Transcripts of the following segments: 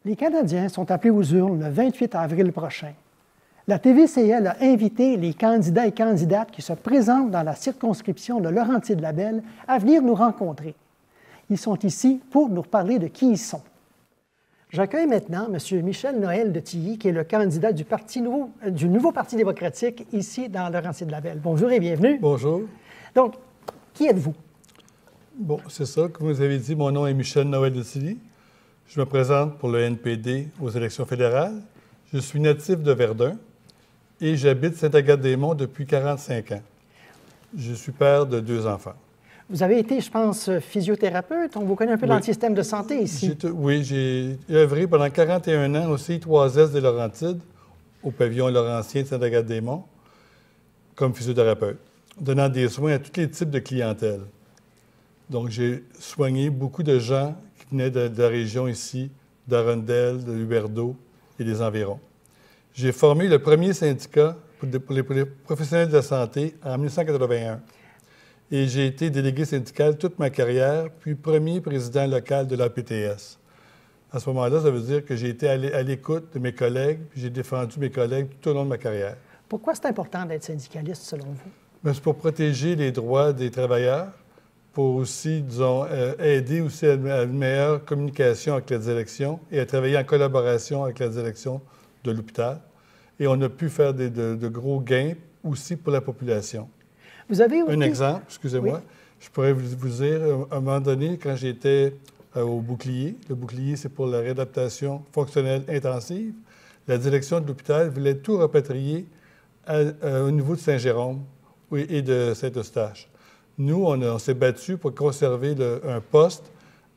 Les Canadiens sont appelés aux urnes le 28 avril prochain. La TVCL a invité les candidats et candidates qui se présentent dans la circonscription de Laurentides-Labelle à venir nous rencontrer. Ils sont ici pour nous parler de qui ils sont. J'accueille maintenant M. Michel Noël de Tilly, qui est le candidat du nouveau Parti démocratique ici dans Laurentides-Labelle. Bonjour et bienvenue. Bonjour. Donc, qui êtes-vous? Bon, c'est ça, comme vous avez dit, mon nom est Michel Noël de Tilly. Je me présente pour le NPD aux élections fédérales. Je suis natif de Verdun et j'habite Sainte-Agathe-des-Monts depuis 45 ans. Je suis père de 2 enfants. Vous avez été, je pense, physiothérapeute. On vous connaît un peu dans le système de santé ici. Oui, j'ai œuvré pendant 41 ans au CI3S des Laurentides, au pavillon Laurentien de Sainte-Agathe-des-Monts, comme physiothérapeute, donnant des soins à tous les types de clientèle. Donc, j'ai soigné beaucoup de gens qui venaient de la région ici, d'Arundel, de Huberdeau et des environs. J'ai formé le premier syndicat pour les professionnels de la santé en 1981. Et j'ai été délégué syndical toute ma carrière, puis premier président local de l'APTS. À ce moment-là, ça veut dire que j'ai été à l'écoute de mes collègues, puis j'ai défendu mes collègues tout au long de ma carrière. Pourquoi c'est important d'être syndicaliste, selon vous? Bien, c'est pour protéger les droits des travailleurs, pour aussi, disons, aider aussi à une meilleure communication avec la direction et à travailler en collaboration avec la direction de l'hôpital. Et on a pu faire de gros gains aussi pour la population. Vous avez aussi... Un exemple, excusez-moi, oui. Je pourrais vous dire, à un moment donné, quand j'étais au bouclier, le bouclier, c'est pour la réadaptation fonctionnelle intensive, la direction de l'hôpital voulait tout rapatrier au niveau de Saint-Jérôme et de Saint-Eustache. Nous, on s'est battus pour conserver un poste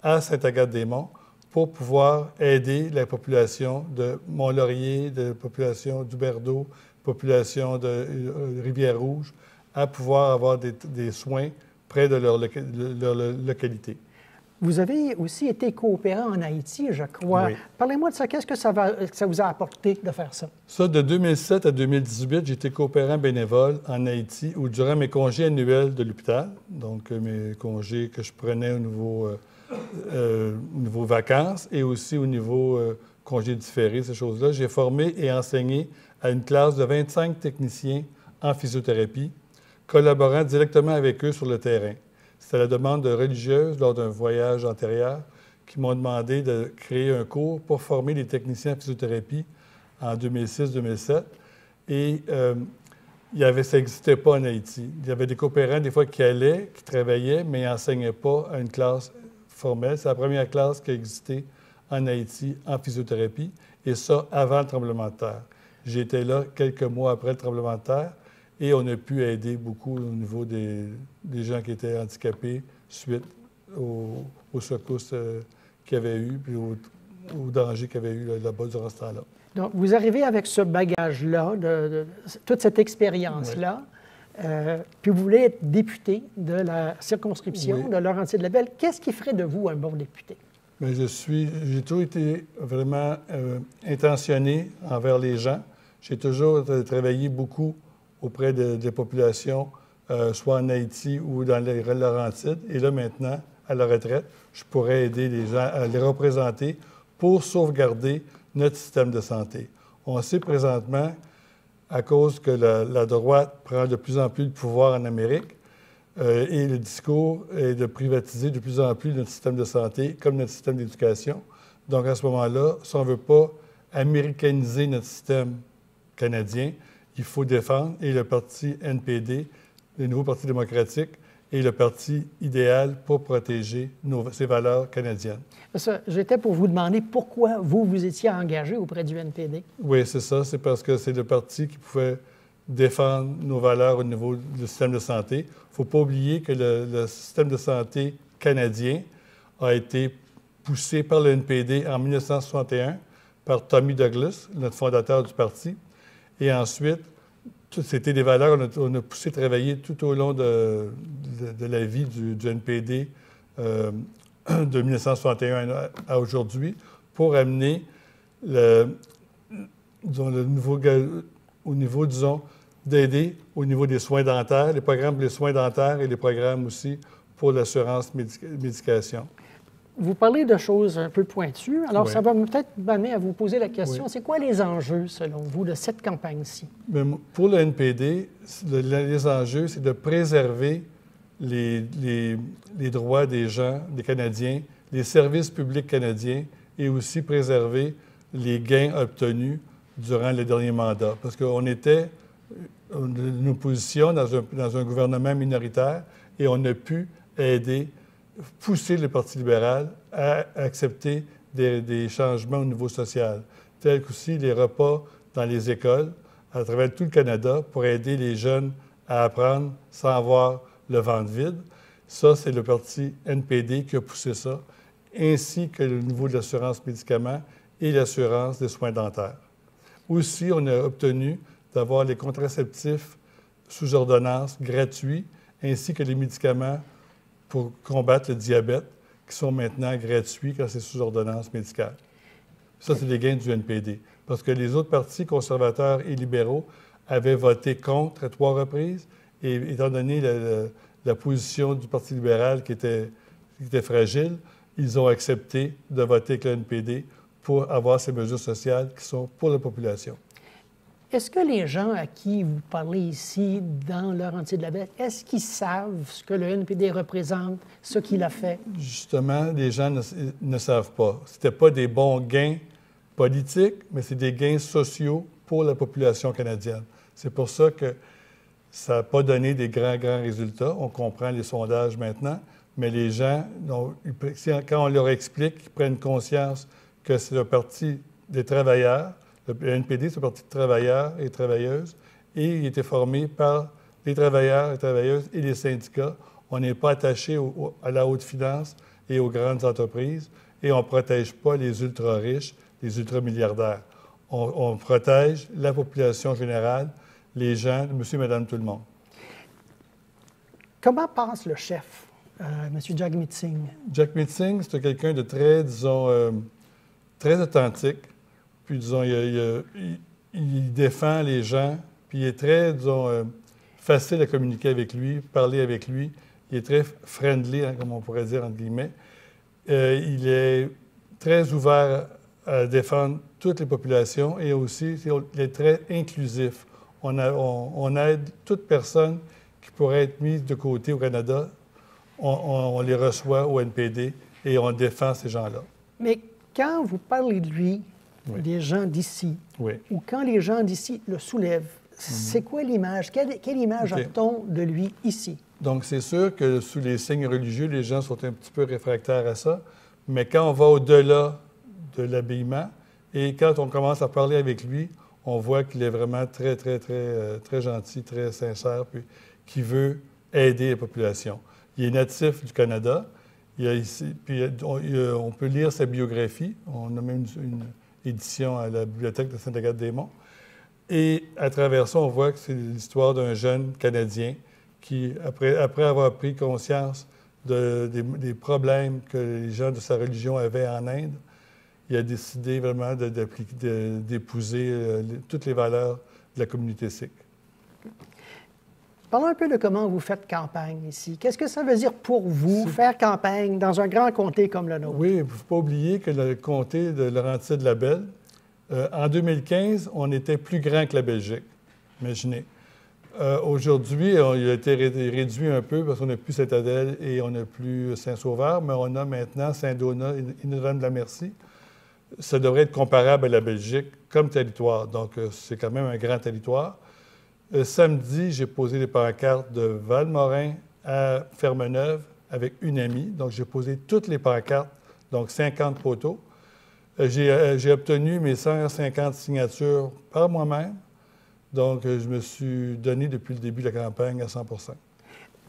à Sainte-Agathe-des-Monts pour pouvoir aider la population de Mont-Laurier, de la population d'Huberdeau, population de Rivière-Rouge, à pouvoir avoir des soins près de leur localité. Vous avez aussi été coopérant en Haïti, je crois. Oui. Parlez-moi de ça. Qu'est-ce que ça vous a apporté de faire ça? Ça, de 2007 à 2018, j'ai été coopérant bénévole en Haïti où, durant mes congés annuels de l'hôpital, donc mes congés que je prenais au niveau vacances et aussi au niveau congés différés, ces choses-là, j'ai formé et enseigné à une classe de 25 techniciens en physiothérapie, collaborant directement avec eux sur le terrain. C'était la demande de religieuses lors d'un voyage antérieur qui m'ont demandé de créer un cours pour former les techniciens en physiothérapie en 2006-2007. Et ça n'existait pas en Haïti. Il y avait des coopérants, des fois, qui allaient, qui travaillaient, mais ils n'enseignaient pas à une classe formelle. C'est la première classe qui a existé en Haïti en physiothérapie, et ça avant le tremblement de terre. J'étais là quelques mois après le tremblement de terre. Et on a pu aider beaucoup au niveau des gens qui étaient handicapés suite aux secousses qu'il y avait eu, puis au danger qu'il y avait eu là-bas durant ce temps-là. Donc, vous arrivez avec ce bagage-là, toute cette expérience-là, oui. Puis vous voulez être député de la circonscription de Laurentides-Labelle. Qu'est-ce qui ferait de vous un bon député? Bien, j'ai toujours été vraiment intentionné envers les gens. J'ai toujours travaillé beaucoup auprès des populations, soit en Haïti ou dans les Laurentides. Et là, maintenant, à la retraite, je pourrais aider les gens à les représenter pour sauvegarder notre système de santé. On sait présentement, à cause que la droite prend de plus en plus de pouvoir en Amérique, et le discours est de privatiser de plus en plus notre système de santé comme notre système d'éducation. Donc, à ce moment-là, si on ne veut pas américaniser notre système canadien, il faut défendre, et le parti NPD, le nouveau Parti démocratique, est le parti idéal pour protéger ces valeurs canadiennes. J'étais pour vous demander pourquoi vous étiez engagé auprès du NPD. Oui, c'est ça. C'est parce que c'est le parti qui pouvait défendre nos valeurs au niveau du système de santé. Il ne faut pas oublier que le système de santé canadien a été poussé par le NPD en 1961 par Tommy Douglas, notre fondateur du parti. Et ensuite, c'était des valeurs qu'on a poussé travailler tout au long de la vie du NPD de 1961 à aujourd'hui pour amener au niveau, disons, d'aider au niveau des soins dentaires, les programmes pour les soins dentaires et les programmes aussi pour l'assurance médication. Vous parlez de choses un peu pointues. Alors, Oui. ça va peut-être m'amener à vous poser la question. Oui. C'est quoi les enjeux, selon vous, de cette campagne-ci? Mais pour le NPD, les enjeux, c'est de préserver les droits des gens, des Canadiens, les services publics canadiens et aussi préserver les gains obtenus durant le dernier mandat. Parce qu'on était une opposition dans un gouvernement minoritaire et on a pu aider, pousser le Parti libéral à accepter des changements au niveau social, tels qu'aussi les repas dans les écoles à travers tout le Canada pour aider les jeunes à apprendre sans avoir le ventre vide. Ça, c'est le parti NPD qui a poussé ça, ainsi que le niveau de l'assurance médicaments et l'assurance des soins dentaires. Aussi, on a obtenu d'avoir les contraceptifs sous ordonnance gratuits, ainsi que les médicaments pour combattre le diabète, qui sont maintenant gratuits quand c'est sous ordonnance médicale. Ça, c'est les gains du NPD. Parce que les autres partis conservateurs et libéraux avaient voté contre à 3 reprises, et étant donné la position du Parti libéral qui était fragile, ils ont accepté de voter avec le NPD pour avoir ces mesures sociales qui sont pour la population. Est-ce que les gens à qui vous parlez ici, dans Laurentides-Labelle, est-ce qu'ils savent ce que le NPD représente, ce qu'il a fait? Justement, les gens ne savent pas. Ce n'étaient pas des bons gains politiques, mais c'est des gains sociaux pour la population canadienne. C'est pour ça que ça n'a pas donné des grands résultats. On comprend les sondages maintenant, mais les gens, quand on leur explique, ils prennent conscience que c'est le Parti des travailleurs. Le NPD, c'est un parti de travailleurs et travailleuses, et il était formé par les travailleurs et travailleuses et les syndicats. On n'est pas attaché à la haute finance et aux grandes entreprises, et on ne protège pas les ultra-riches, les ultra-milliardaires. On protège la population générale, les gens, monsieur, madame, tout le monde. Comment pense le chef, M. Jagmeet Singh? Jagmeet Singh, c'est quelqu'un de très, disons, très authentique. Puis, disons, il défend les gens, puis il est très, disons, facile à communiquer avec lui, parler avec lui. Il est très friendly, hein, comme on pourrait dire, entre guillemets. Il est très ouvert à défendre toutes les populations et aussi, il est très inclusif. On aide toute personne qui pourrait être mise de côté au Canada. On les reçoit au NPD et on défend ces gens-là. Mais quand vous parlez de lui, oui. des gens d'ici, oui. ou quand les gens d'ici le soulèvent, c'est quoi l'image? Quelle image a-t-on de lui ici? Donc, c'est sûr que sous les signes religieux, les gens sont un petit peu réfractaires à ça, mais quand on va au-delà de l'habillement et quand on commence à parler avec lui, on voit qu'il est vraiment très, très, très, très gentil, très sincère, puis qui veut aider la population. Il est natif du Canada. On peut lire sa biographie. On a même une édition à la bibliothèque de Sainte-Agathe-des-Monts. Et à travers ça, on voit que c'est l'histoire d'un jeune Canadien qui, après avoir pris conscience des problèmes que les gens de sa religion avaient en Inde, il a décidé vraiment d'épouser toutes les valeurs de la communauté sikh. Parlons un peu de comment vous faites campagne ici. Qu'est-ce que ça veut dire pour vous, faire campagne dans un grand comté comme le nôtre? Oui, il ne faut pas oublier que le comté de Laurentides-Labelle, en 2015, on était plus grand que la Belgique. Imaginez. Aujourd'hui, il a été réduit un peu parce qu'on n'a plus Sainte-Adèle et on n'a plus Saint-Sauveur, mais on a maintenant Saint-Donat et Notre-Dame-de-la-Merci. Ça devrait être comparable à la Belgique comme territoire. Donc, c'est quand même un grand territoire. Samedi, j'ai posé des pancartes de Val-Morin à Fermeneuve avec une amie. Donc, j'ai posé toutes les pancartes, donc 50 poteaux. J'ai obtenu mes 150 signatures par moi-même. Donc, je me suis donné depuis le début de la campagne à 100 %.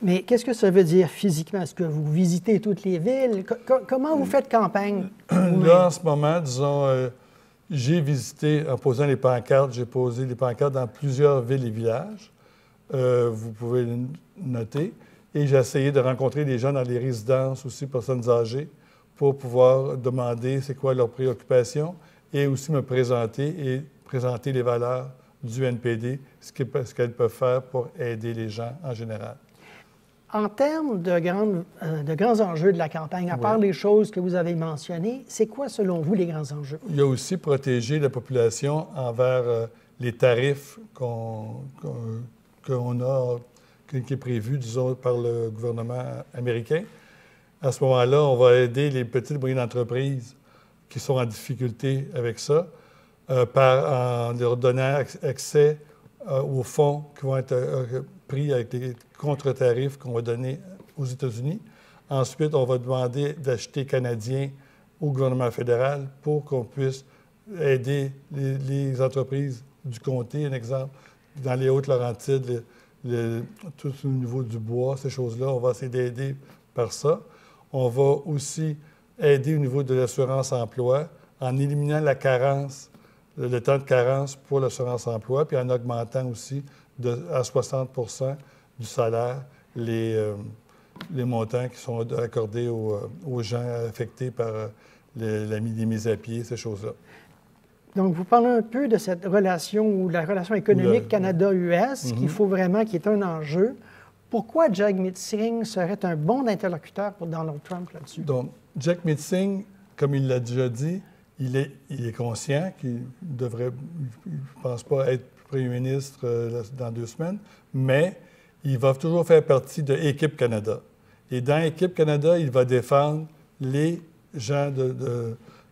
Mais qu'est-ce que ça veut dire physiquement? Est-ce que vous visitez toutes les villes? Comment vous faites campagne? Là, en ce moment, disons, j'ai visité, en posant les pancartes, j'ai posé des pancartes dans plusieurs villes et villages. Vous pouvez le noter. Et j'ai essayé de rencontrer des gens dans les résidences aussi, personnes âgées, pour pouvoir demander c'est quoi leurs préoccupations et aussi me présenter et présenter les valeurs du NPD, ce qu'elles peuvent faire pour aider les gens en général. En termes de grands enjeux de la campagne, à part les choses que vous avez mentionnées, c'est quoi, selon vous, les grands enjeux? Il y a aussi protéger la population envers les tarifs qu'on a, qui est prévu, disons, par le gouvernement américain. À ce moment-là, on va aider les petites et moyennes entreprises qui sont en difficulté avec ça en leur donnant accès aux fonds qui vont être pris avec les contre-tarifs qu'on va donner aux États-Unis. Ensuite, on va demander d'acheter canadien au gouvernement fédéral pour qu'on puisse aider les entreprises du comté, un exemple, dans les Hautes-Laurentides, tout au niveau du bois, ces choses-là, on va essayer d'aider par ça. On va aussi aider au niveau de l'assurance-emploi en éliminant la carence, le temps de carence pour l'assurance-emploi, puis en augmentant aussi à 60 du salaire les montants qui sont accordés aux gens affectés par les mises à pied, ces choses-là. Donc, vous parlez un peu de cette relation, ou la relation économique Canada-US, qu'il faut vraiment, qui est un enjeu. Pourquoi Jack Meeting serait un bon interlocuteur pour Donald Trump là-dessus? Donc, Jack Meeting, comme il l'a déjà dit, il est conscient qu'il devrait, il ne pense pas être premier ministre dans 2 semaines, mais il va toujours faire partie de Équipe Canada. Et dans Équipe Canada, il va défendre les gens,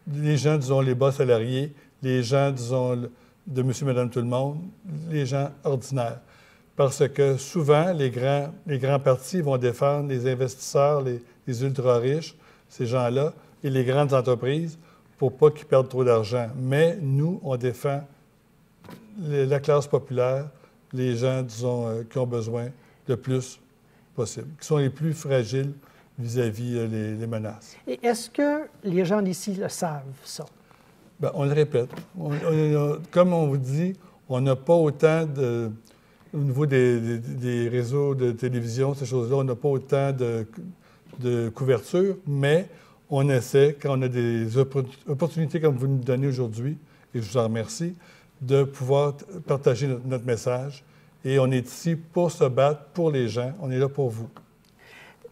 disons, les bas salariés, les gens, disons, de monsieur, madame, tout le monde, les gens ordinaires. Parce que souvent, les grands partis vont défendre les investisseurs, les ultra-riches, ces gens-là, et les grandes entreprises pour pas qu'ils perdent trop d'argent. Mais nous, on défend la classe populaire, les gens, disons, qui ont besoin le plus possible, qui sont les plus fragiles vis-à-vis les menaces. Et est-ce que les gens d'ici le savent, ça? Bien, on le répète. Comme on vous dit, on n'a pas autant de... Au niveau des réseaux de télévision, ces choses-là, on n'a pas autant de couverture, mais on essaie, quand on a des opportunités comme vous nous donnez aujourd'hui, et je vous en remercie, de pouvoir partager notre message. Et on est ici pour se battre pour les gens. On est là pour vous.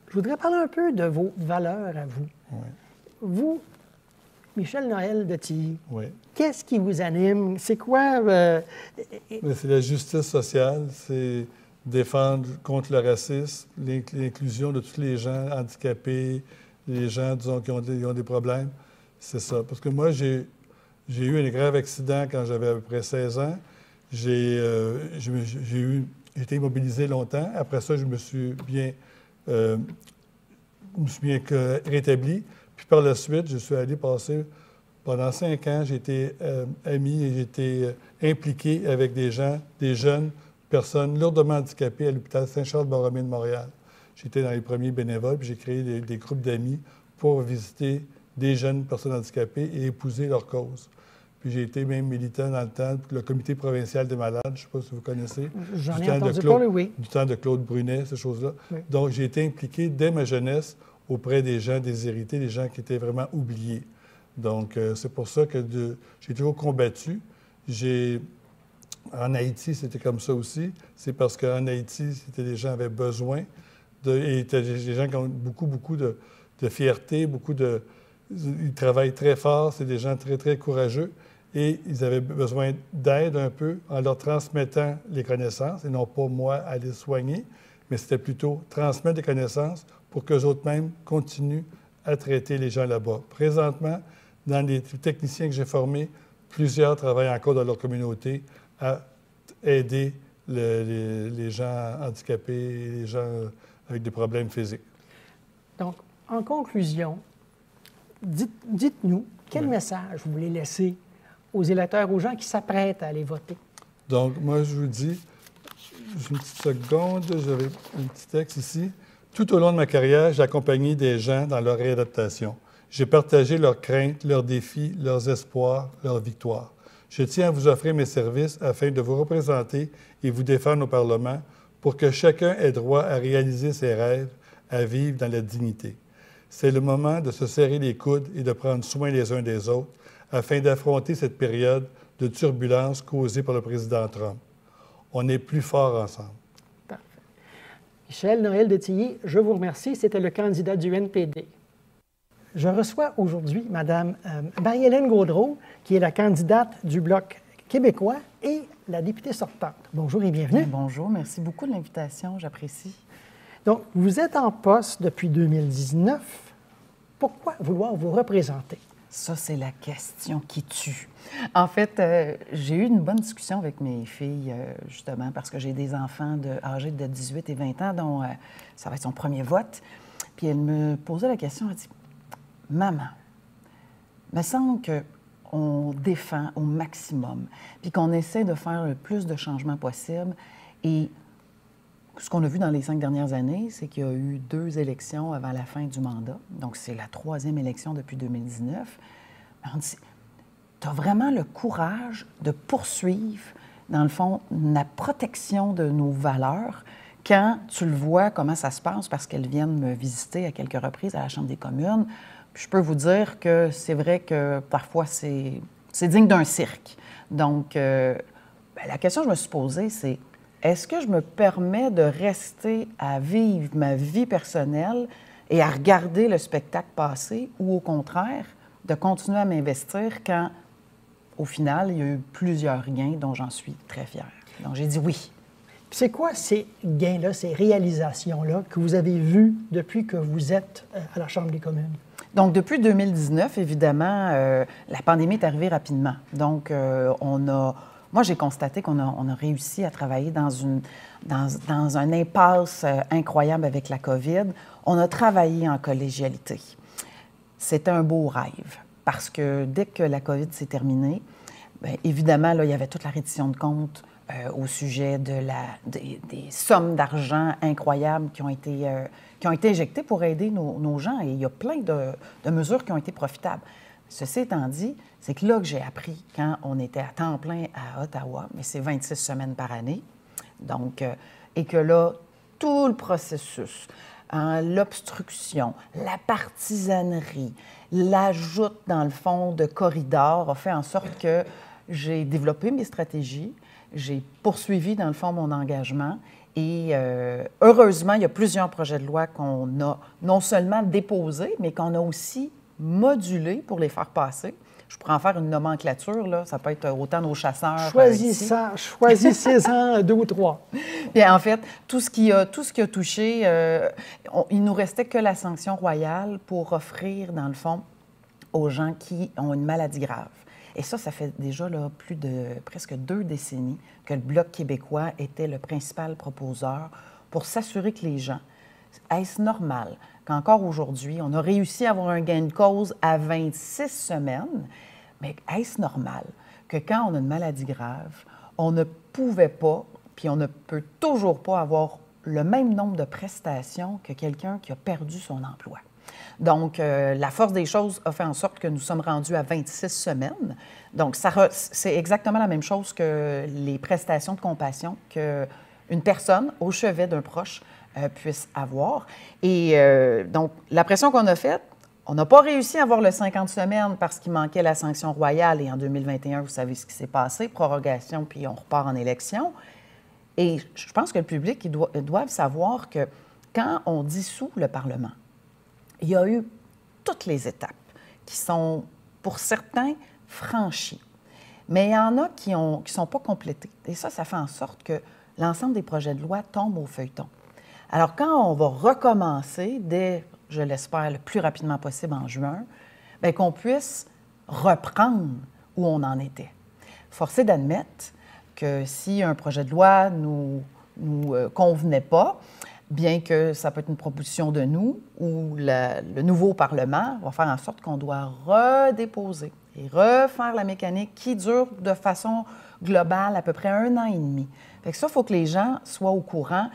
Je voudrais parler un peu de vos valeurs à vous. Oui. Vous, Michel Noël de Tilly, oui. Qu'est-ce qui vous anime? C'est quoi? C'est la justice sociale, c'est défendre contre le racisme, l'inclusion de tous les gens handicapés, les gens, disons, qui ont des problèmes. C'est ça. Parce que moi, j'ai eu un grave accident quand j'avais à peu près 16 ans. J'ai été immobilisé longtemps. Après ça, je me suis bien rétabli. Puis par la suite, je suis allé passer... Pendant 5 ans, j'ai été ami et j'ai été impliqué avec des jeunes personnes lourdement handicapées à l'hôpital Saint-Charles-Borromée de Montréal. J'étais dans les premiers bénévoles, puis j'ai créé des groupes d'amis pour visiter des jeunes personnes handicapées et épouser leur cause. Puis j'ai été même militant dans le temps pour le Comité provincial des malades, je ne sais pas si vous connaissez. J'en ai entendu parler, oui. Du temps de Claude Brunet, ces choses-là. Oui. Donc, j'ai été impliqué dès ma jeunesse auprès des gens déshérités, des gens qui étaient vraiment oubliés. Donc, c'est pour ça que j'ai toujours combattu. En Haïti, c'était comme ça aussi. C'est parce qu'en Haïti, les gens avaient besoin et des gens qui ont beaucoup de fierté, ils travaillent très fort, c'est des gens très, très courageux. Et ils avaient besoin d'aide un peu en leur transmettant les connaissances, et non pas moi à les soigner, mais c'était plutôt transmettre des connaissances pour qu'eux autres mêmes continuent à traiter les gens là-bas. Présentement, dans les techniciens que j'ai formés, plusieurs travaillent encore dans leur communauté à aider les gens handicapés et les gens avec des problèmes physiques. Donc, en conclusion, dites-nous quel message vous voulez laisser aux électeurs, aux gens qui s'apprêtent à aller voter. Donc, moi, je vous dis, une petite seconde, j'avais un petit texte ici. Tout au long de ma carrière, j'ai accompagné des gens dans leur réadaptation. J'ai partagé leurs craintes, leurs défis, leurs espoirs, leurs victoires. Je tiens à vous offrir mes services afin de vous représenter et vous défendre au Parlement pour que chacun ait droit à réaliser ses rêves, à vivre dans la dignité. C'est le moment de se serrer les coudes et de prendre soin les uns des autres afin d'affronter cette période de turbulence causée par le président Trump. On est plus forts ensemble. Parfait. Michel Noël de Tillier, je vous remercie. C'était le candidat du NPD. Je reçois aujourd'hui Mme Marie-Hélène Gaudreault, qui est la candidate du Bloc québécois et la députée sortante. Bonjour et bienvenue. Bonjour, merci beaucoup de l'invitation, j'apprécie. Donc, vous êtes en poste depuis 2019. Pourquoi vouloir vous représenter? Ça, c'est la question qui tue. En fait, j'ai eu une bonne discussion avec mes filles, justement, parce que j'ai des enfants âgés de 18 et 20 ans, dont ça va être son premier vote. Puis elle me posait la question, elle dit, « Maman, il me semble qu'on défend au maximum, puis qu'on essaie de faire le plus de changements possible. Et ce qu'on a vu dans les 5 dernières années, c'est qu'il y a eu 2 élections avant la fin du mandat. Donc, c'est la 3e élection depuis 2019. On dit, tu as vraiment le courage de poursuivre, dans le fond, la protection de nos valeurs quand tu le vois, comment ça se passe, parce qu'elles viennent me visiter à quelques reprises à la Chambre des communes. Puis je peux vous dire que c'est vrai que parfois, c'est digne d'un cirque. Donc, la question que je me suis posée, c'est est-ce que je me permets de rester à vivre ma vie personnelle et à regarder le spectacle passer ou au contraire, de continuer à m'investir quand, au final, il y a eu plusieurs gains dont j'en suis très fière. Donc, j'ai dit oui. C'est quoi ces gains-là, ces réalisations-là que vous avez vues depuis que vous êtes à la Chambre des communes? Donc, depuis 2019, évidemment, la pandémie est arrivée rapidement. Donc, moi, j'ai constaté qu'on a réussi à travailler dans un impasse incroyable avec la COVID. On a travaillé en collégialité. C'était un beau rêve parce que dès que la COVID s'est terminée, bien, évidemment, là, il y avait toute la reddition de comptes au sujet des sommes d'argent incroyables qui ont été injectées pour aider nos gens. Et il y a plein de mesures qui ont été profitables. Ceci étant dit, c'est que là que j'ai appris quand on était à temps plein à Ottawa, mais c'est 26 semaines par année, donc, et que là, tout le processus, l'obstruction, la partisanerie, l'ajout, dans le fond, de corridors a fait en sorte que j'ai développé mes stratégies, j'ai poursuivi, dans le fond, mon engagement et heureusement, il y a plusieurs projets de loi qu'on a non seulement déposés, mais qu'on a aussi modulés pour les faire passer. Je pourrais en faire une nomenclature, là. Ça peut être autant nos chasseurs. Choisissez-en 2 ou 3. Bien, en fait, tout ce qui a touché, il nous restait que la sanction royale pour offrir, dans le fond, aux gens qui ont une maladie grave. Et ça fait déjà là, plus de presque 2 décennies que le Bloc québécois était le principal proposeur pour s'assurer que les gens, est-ce normal qu'encore aujourd'hui, on a réussi à avoir un gain de cause à 26 semaines, mais est-ce normal que quand on a une maladie grave, on ne pouvait pas, puis on ne peut toujours pas avoir le même nombre de prestations que quelqu'un qui a perdu son emploi? Donc, la force des choses a fait en sorte que nous sommes rendus à 26 semaines. Donc, c'est exactement la même chose que les prestations de compassion qu'une personne au chevet d'un proche puisse avoir. Et donc, la pression qu'on a faite, on n'a pas réussi à avoir le 50 semaines parce qu'il manquait la sanction royale. Et en 2021, vous savez ce qui s'est passé, prorogation, puis on repart en élection. Et je pense que le public, ils doivent savoir que quand on dissout le Parlement, il y a eu toutes les étapes qui sont, pour certains, franchies. Mais il y en a qui ne sont pas complétées. Et ça fait en sorte que l'ensemble des projets de loi tombent au feuilleton. Alors, quand on va recommencer, dès, je l'espère, le plus rapidement possible en juin, bien, qu'on puisse reprendre où on en était. Force est d'admettre que si un projet de loi nous convenait pas, bien que ça peut être une proposition de nous ou le nouveau Parlement va faire en sorte qu'on doit redéposer et refaire la mécanique qui dure de façon globale à peu près 1 an et demi. Fait que ça, il faut que les gens soient au courant.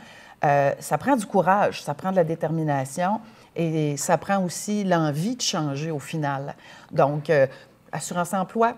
Ça prend du courage, ça prend de la détermination et ça prend aussi l'envie de changer au final. Donc, Assurance-emploi,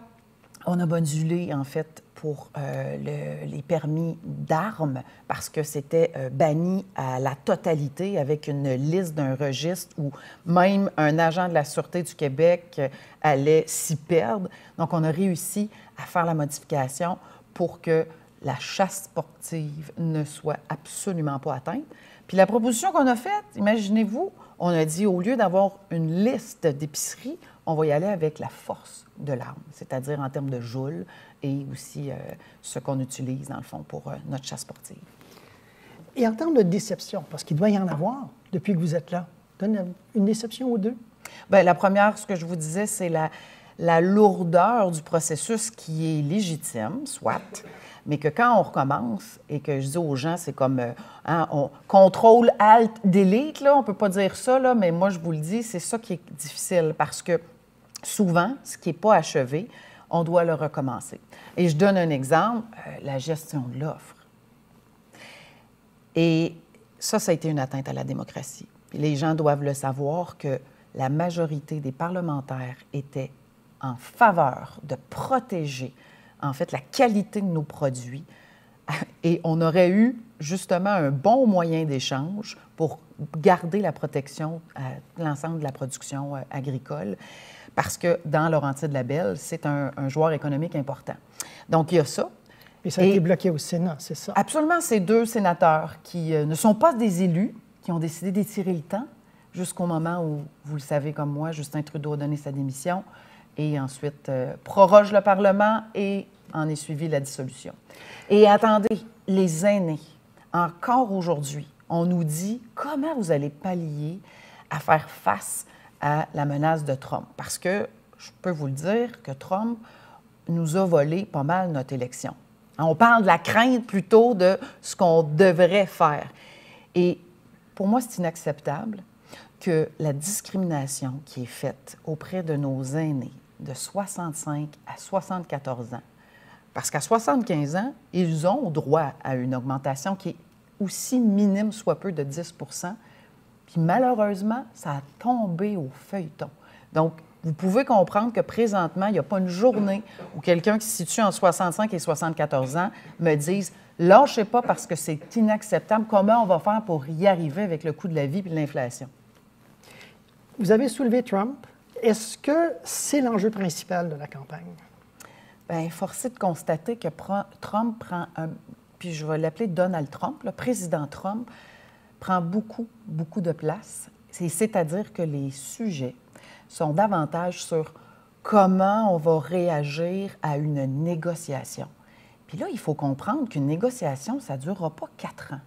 on a modulé, en fait, pour les permis d'armes parce que c'était banni à la totalité avec une liste d'un registre où même un agent de la Sûreté du Québec allait s'y perdre. Donc, on a réussi à faire la modification pour que la chasse sportive ne soit absolument pas atteinte. Puis la proposition qu'on a faite, imaginez-vous, on a dit, au lieu d'avoir une liste d'épiceries, on va y aller avec la force de l'arme, c'est-à-dire en termes de joules et aussi ce qu'on utilise, dans le fond, pour notre chasse sportive. Et en termes de déception, parce qu'il doit y en avoir depuis que vous êtes là, donne une déception ou deux? Bien, la première, ce que je vous disais, c'est la lourdeur du processus qui est légitime, soit, mais que quand on recommence et que je dis aux gens, c'est comme on contrôle, alt, delete, là, on ne peut pas dire ça, là, mais moi, je vous le dis, c'est ça qui est difficile parce que souvent, ce qui n'est pas achevé, on doit le recommencer. Et je donne un exemple, la gestion de l'offre. Et ça a été une atteinte à la démocratie. Puis les gens doivent le savoir que la majorité des parlementaires étaient en faveur de protéger, en fait, la qualité de nos produits. Et on aurait eu justement un bon moyen d'échange pour garder la protection à l'ensemble de la production agricole, parce que dans Laurentides-Labelle, c'est un joueur économique important. Donc, il y a ça. Et ça a été bloqué au Sénat, c'est ça? Absolument, c'est 2 sénateurs qui ne sont pas des élus, qui ont décidé d'étirer le temps jusqu'au moment où, vous le savez comme moi, Justin Trudeau a donné sa démission et ensuite proroge le Parlement et en est suivi la dissolution. Et attendez, les aînés, encore aujourd'hui, on nous dit comment vous allez pallier à faire face à la menace de Trump. Parce que je peux vous le dire que Trump nous a volé pas mal notre élection. On parle de la crainte plutôt de ce qu'on devrait faire. Et pour moi, c'est inacceptable que la discrimination qui est faite auprès de nos aînés de 65 à 74 ans, parce qu'à 75 ans, ils ont droit à une augmentation qui est aussi minime, soit peu, de 10 %. Puis malheureusement, ça a tombé au feuilleton. Donc, vous pouvez comprendre que présentement, il n'y a pas une journée où quelqu'un qui se situe entre 65 et 74 ans me dise « Lâchez pas parce que c'est inacceptable. Comment on va faire pour y arriver avec le coût de la vie et l'inflation? » Vous avez soulevé Trump. Est-ce que c'est l'enjeu principal de la campagne? Bien, force est de constater que Trump prend puis je vais l'appeler Donald Trump, le président Trump, prend beaucoup, beaucoup de place. C'est-à-dire que les sujets sont davantage sur comment on va réagir à une négociation. Puis là, il faut comprendre qu'une négociation, ça ne durera pas 4 ans.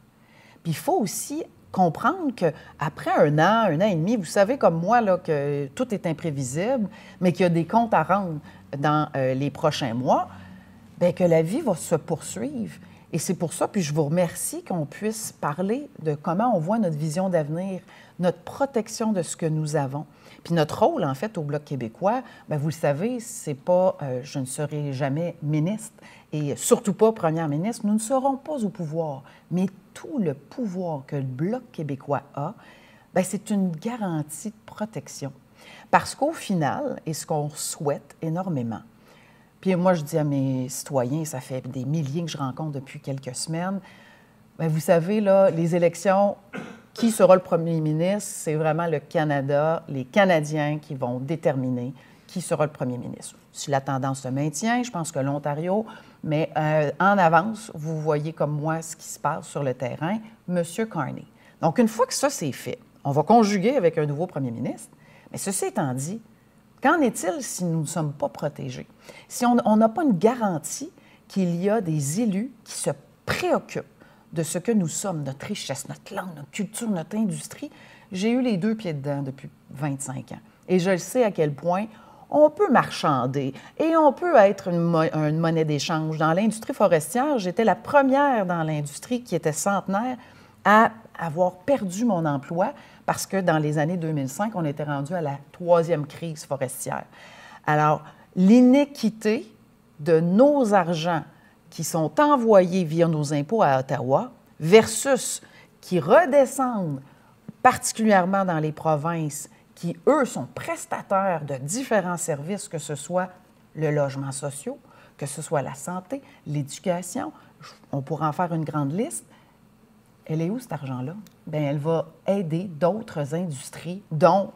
Puis il faut aussi comprendre qu'après un an et demi, vous savez comme moi là, que tout est imprévisible, mais qu'il y a des comptes à rendre dans les prochains mois, bien que la vie va se poursuivre. Et c'est pour ça, puis je vous remercie qu'on puisse parler de comment on voit notre vision d'avenir, notre protection de ce que nous avons. Puis notre rôle, en fait, au Bloc québécois, bien, vous le savez, c'est pas je ne serai jamais ministre et surtout pas première ministre. Nous ne serons pas au pouvoir, mais tout le pouvoir que le Bloc québécois a, bien, c'est une garantie de protection. Parce qu'au final, et ce qu'on souhaite énormément, puis moi, je dis à mes citoyens, ça fait des milliers que je rencontre depuis quelques semaines, bien, vous savez, là, les élections, qui sera le premier ministre, c'est vraiment le Canada, les Canadiens qui vont déterminer qui sera le premier ministre. Si la tendance se maintient, je pense que l'Ontario, mais en avance, vous voyez comme moi ce qui se passe sur le terrain, M. Carney. Donc, une fois que ça, c'est fait, on va conjuguer avec un nouveau premier ministre. Mais ceci étant dit, qu'en est-il si nous ne sommes pas protégés? Si on n'a pas une garantie qu'il y a des élus qui se préoccupent de ce que nous sommes, notre richesse, notre langue, notre culture, notre industrie, j'ai eu les 2 pieds dedans depuis 25 ans. Et je le sais à quel point on peut marchander et on peut être une monnaie d'échange. Dans l'industrie forestière, j'étais la première dans l'industrie qui était centenaire à avoir perdu mon emploi parce que dans les années 2005, on était rendu à la 3e crise forestière. Alors, l'inéquité de nos argents qui sont envoyés via nos impôts à Ottawa versus qui redescendent particulièrement dans les provinces qui, eux, sont prestataires de différents services, que ce soit le logement social, que ce soit la santé, l'éducation, on pourra en faire une grande liste. Elle est où, cet argent-là? Bien, elle va aider d'autres industries, dont,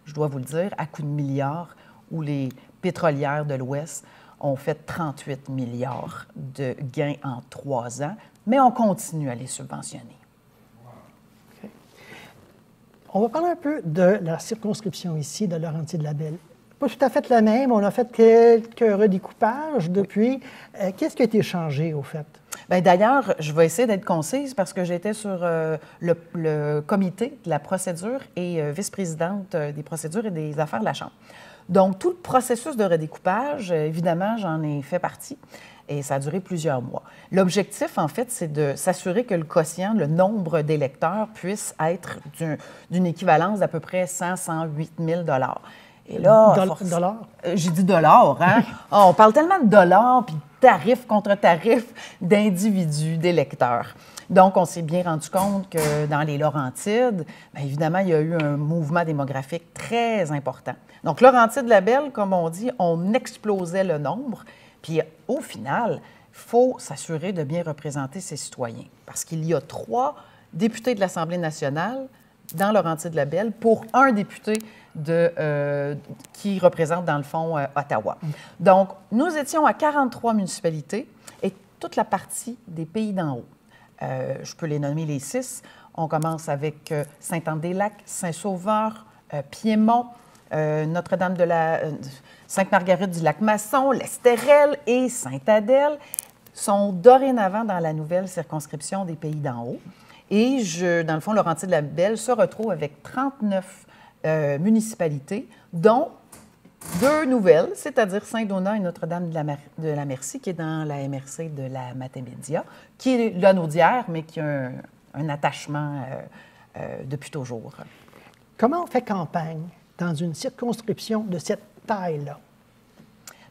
je dois vous le dire, à coups de milliards, où les pétrolières de l'Ouest ont fait 38 milliards de gains en 3 ans, mais on continue à les subventionner. Okay. On va parler un peu de la circonscription ici de Laurentides-Labelle. Pas tout à fait la même, on a fait quelques redécoupages depuis. Qu'est-ce qui a été changé, au fait? Bien, d'ailleurs, je vais essayer d'être concise parce que j'étais sur le comité de la procédure et vice-présidente des procédures et des affaires de la Chambre. Donc, tout le processus de redécoupage, évidemment, j'en ai fait partie et ça a duré plusieurs mois. L'objectif, en fait, c'est de s'assurer que le quotient, le nombre d'électeurs, puisse être d'une équivalence d'à peu près 100-108 000 $. Et là, dollars? J'ai dit dollars, hein? On parle tellement de dollars, puis tarif contre tarif d'individus, d'électeurs. Donc, on s'est bien rendu compte que dans les Laurentides, bien évidemment, il y a eu un mouvement démographique très important. Donc, Laurentides-Labelle, comme on dit, on explosait le nombre. Puis, au final, il faut s'assurer de bien représenter ses citoyens. Parce qu'il y a 3 députés de l'Assemblée nationale dans Laurentides-Labelle pour un député qui représente, dans le fond, Ottawa. Donc, nous étions à 43 municipalités et toute la partie des pays d'en haut. Je peux les nommer les 6. On commence avec Sainte-Anne-des-Lacs, Saint-Sauveur, Piémont, Sainte-Marguerite-du-Lac-Masson, l'Estérel et Sainte-Adèle sont dorénavant dans la nouvelle circonscription des pays d'en haut. Et, dans le fond, Laurentides-Labelle se retrouve avec 39 municipalités, dont 2 nouvelles, c'est-à-dire Saint-Donat et Notre-Dame de la Merci, qui est dans la MRC de la Mathémédia, qui est Lanaudière, mais qui a un attachement depuis toujours. Comment on fait campagne dans une circonscription de cette taille-là?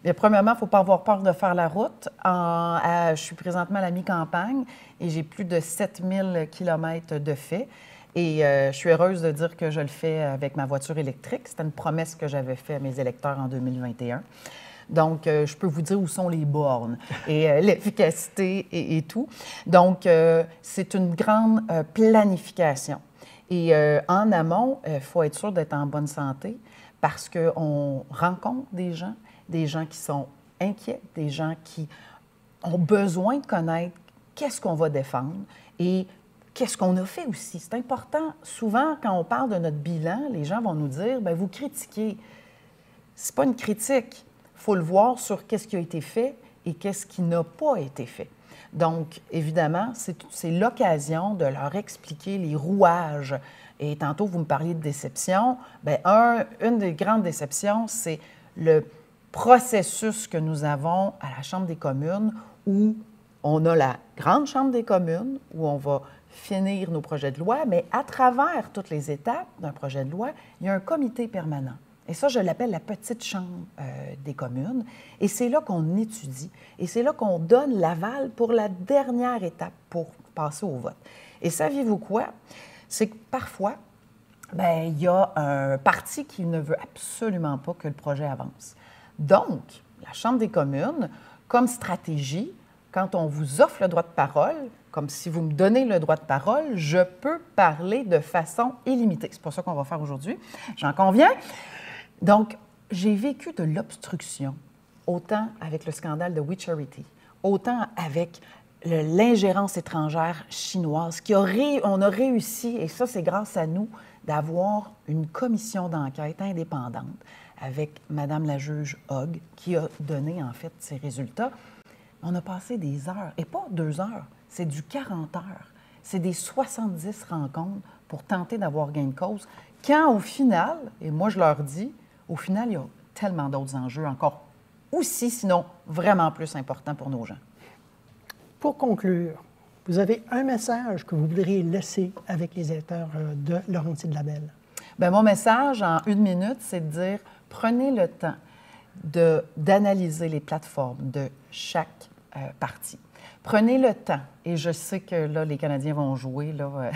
Bien, premièrement, il ne faut pas avoir peur de faire la route. Je suis présentement à la mi-campagne et j'ai plus de 7000 kilomètres de fait. Et je suis heureuse de dire que je le fais avec ma voiture électrique. C'était une promesse que j'avais faite à mes électeurs en 2021. Donc, je peux vous dire où sont les bornes et l'efficacité et tout. Donc, c'est une grande planification. Et en amont, il faut être sûr d'être en bonne santé parce qu'on rencontre des gens qui sont inquiets, des gens qui ont besoin de connaître qu'est-ce qu'on va défendre et qu'est-ce qu'on a fait aussi. C'est important. Souvent, quand on parle de notre bilan, les gens vont nous dire, bien, vous critiquez. C'est pas une critique. Il faut le voir sur qu'est-ce qui a été fait et qu'est-ce qui n'a pas été fait. Donc, évidemment, c'est l'occasion de leur expliquer les rouages. Et tantôt, vous me parliez de déception. Bien, une des grandes déceptions, c'est le processus que nous avons à la Chambre des communes où on a la grande Chambre des communes, où on va finir nos projets de loi, mais à travers toutes les étapes d'un projet de loi, il y a un comité permanent. Et ça, je l'appelle la petite chambre des communes. Et c'est là qu'on étudie. Et c'est là qu'on donne l'aval pour la dernière étape pour passer au vote. Et saviez-vous quoi? C'est que parfois, bien, il y a un parti qui ne veut absolument pas que le projet avance. Donc, la Chambre des communes, comme stratégie, quand on vous offre le droit de parole, comme si vous me donnez le droit de parole, je peux parler de façon illimitée. C'est pas ça qu'on va faire aujourd'hui, j'en conviens. Donc, j'ai vécu de l'obstruction, autant avec le scandale de We Charity, autant avec l'ingérence étrangère chinoise, on a réussi, et ça, c'est grâce à nous, d'avoir une commission d'enquête indépendante avec Mme la juge Hogg, qui a donné, en fait, ses résultats. On a passé des heures, et pas 2 heures, c'est du 40 heures. C'est des 70 rencontres pour tenter d'avoir gain de cause. Quand, au final, et moi, je leur dis, au final, il y a tellement d'autres enjeux encore aussi, sinon vraiment plus importants pour nos gens. Pour conclure, vous avez un message que vous voudriez laisser avec les électeurs de Laurentides-Labelle? Bien, mon message, en 1 minute, c'est de dire, prenez le temps d'analyser les plateformes de chaque parti. Prenez le temps, et je sais que là, les Canadiens vont jouer, là,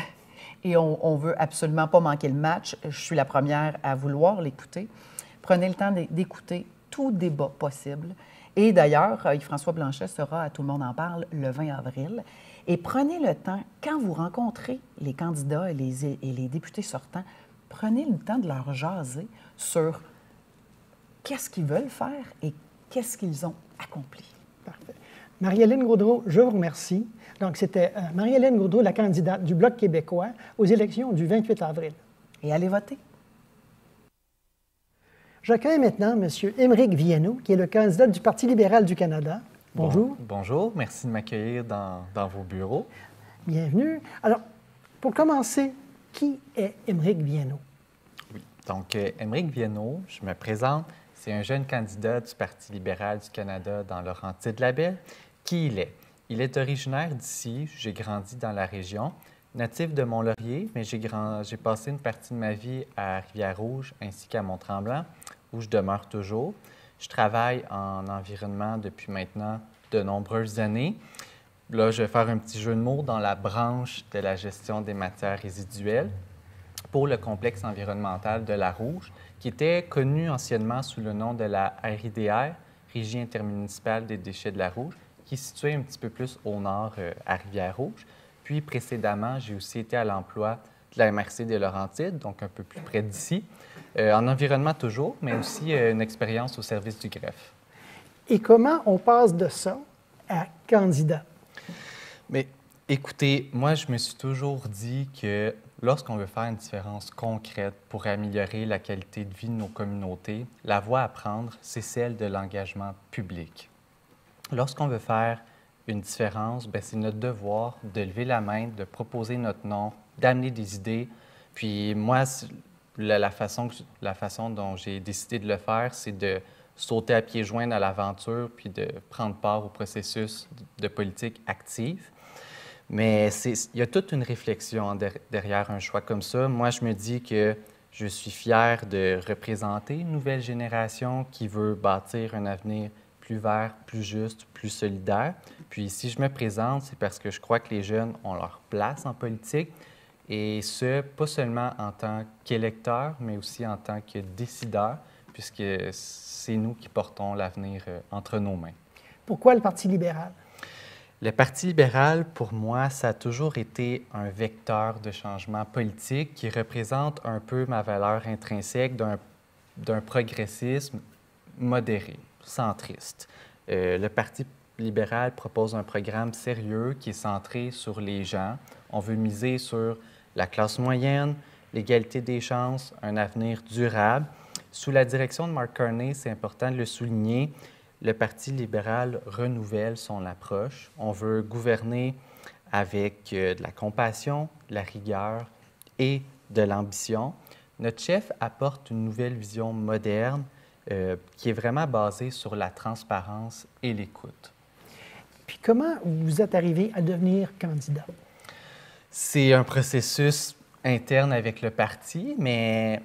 et on ne veut absolument pas manquer le match. Je suis la première à vouloir l'écouter. Prenez le temps d'écouter tout débat possible. Et d'ailleurs, Yves-François Blanchet sera à Tout le monde en parle le 20 avril. Et prenez le temps, quand vous rencontrez les candidats et les députés sortants, prenez le temps de leur jaser sur qu'est-ce qu'ils veulent faire et qu'est-ce qu'ils ont accompli. Parfait. Marie-Hélène Gaudreault, je vous remercie. Donc, c'était Marie-Hélène Gaudreault, la candidate du Bloc québécois aux élections du 28 avril. Et allez voter. J'accueille maintenant M. Émeric Viano, qui est le candidat du Parti libéral du Canada. Bonjour. Bonjour, merci de m'accueillir dans vos bureaux. Bienvenue. Alors, pour commencer, qui est Émeric Viano? Oui, donc Émeric Viano, je me présente, c'est un jeune candidat du Parti libéral du Canada dans Laurentides-Labelle. Qui il est? Il est originaire d'ici, j'ai grandi dans la région, natif de Mont-Laurier, mais j'ai passé une partie de ma vie à Rivière-Rouge ainsi qu'à Mont-Tremblant, où je demeure toujours. Je travaille en environnement depuis maintenant de nombreuses années. Là, je vais faire un petit jeu de mots dans la branche de la gestion des matières résiduelles pour le complexe environnemental de la Rouge, qui était connu anciennement sous le nom de la RIDR, Régie intermunicipale des déchets de la Rouge, qui est située un petit peu plus au nord à Rivière-Rouge. Puis précédemment, j'ai aussi été à l'emploi de la MRC des Laurentides, donc un peu plus près d'ici, en environnement toujours, mais aussi une expérience au service du greffe. Et comment on passe de ça à candidat? Mais écoutez, moi, je me suis toujours dit que lorsqu'on veut faire une différence concrète pour améliorer la qualité de vie de nos communautés, la voie à prendre, c'est celle de l'engagement public. Lorsqu'on veut faire une différence, bien, c'est notre devoir de lever la main, de proposer notre nom, d'amener des idées. Puis moi, la façon dont j'ai décidé de le faire, c'est de sauter à pieds joints dans l'aventure puis de prendre part au processus de politique active. Mais il y a toute une réflexion derrière un choix comme ça. Moi, je me dis que je suis fier de représenter une nouvelle génération qui veut bâtir un avenir plus vert, plus juste, plus solidaire. Puis si je me présente, c'est parce que je crois que les jeunes ont leur place en politique, et ce, pas seulement en tant qu'électeurs, mais aussi en tant que décideurs, puisque c'est nous qui portons l'avenir entre nos mains. Pourquoi le Parti libéral? Le Parti libéral, pour moi, ça a toujours été un vecteur de changement politique qui représente un peu ma valeur intrinsèque d'un progressisme modéré, centriste. Le Parti libéral propose un programme sérieux qui est centré sur les gens. On veut miser sur la classe moyenne, l'égalité des chances, un avenir durable. Sous la direction de Mark Carney, c'est important de le souligner, le Parti libéral renouvelle son approche. On veut gouverner avec de la compassion, de la rigueur et de l'ambition. Notre chef apporte une nouvelle vision moderne qui est vraiment basée sur la transparence et l'écoute. Puis comment vous êtes arrivé à devenir candidat? C'est un processus interne avec le parti, mais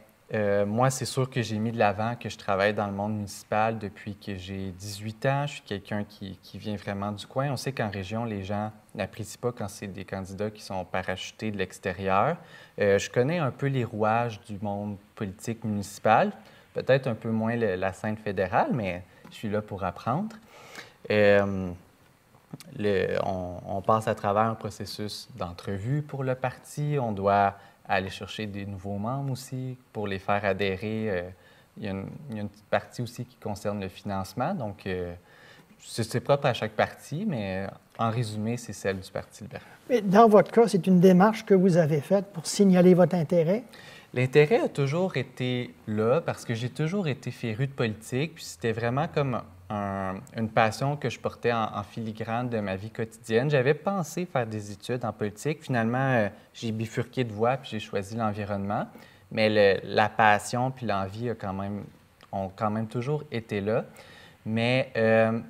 moi, c'est sûr que j'ai mis de l'avant que je travaille dans le monde municipal depuis que j'ai 18 ans. Je suis quelqu'un qui vient vraiment du coin. On sait qu'en région, les gens n'apprécient pas quand c'est des candidats qui sont parachutés de l'extérieur. Je connais un peu les rouages du monde politique municipal, peut-être un peu moins la scène fédérale, mais je suis là pour apprendre. On passe à travers un processus d'entrevue pour le parti. On doit aller chercher des nouveaux membres aussi pour les faire adhérer. Il y a une petite partie aussi qui concerne le financement. Donc, c'est propre à chaque parti, mais en résumé, c'est celle du Parti libéral. Mais dans votre cas, c'est une démarche que vous avez faite pour signaler votre intérêt? L'intérêt a toujours été là parce que j'ai toujours été féru de politique. Puis c'était vraiment comme une passion que je portais en filigrane de ma vie quotidienne. J'avais pensé faire des études en politique. Finalement, j'ai bifurqué de voie puis j'ai choisi l'environnement. Mais la passion puis l'envie ont quand même toujours été là. Mais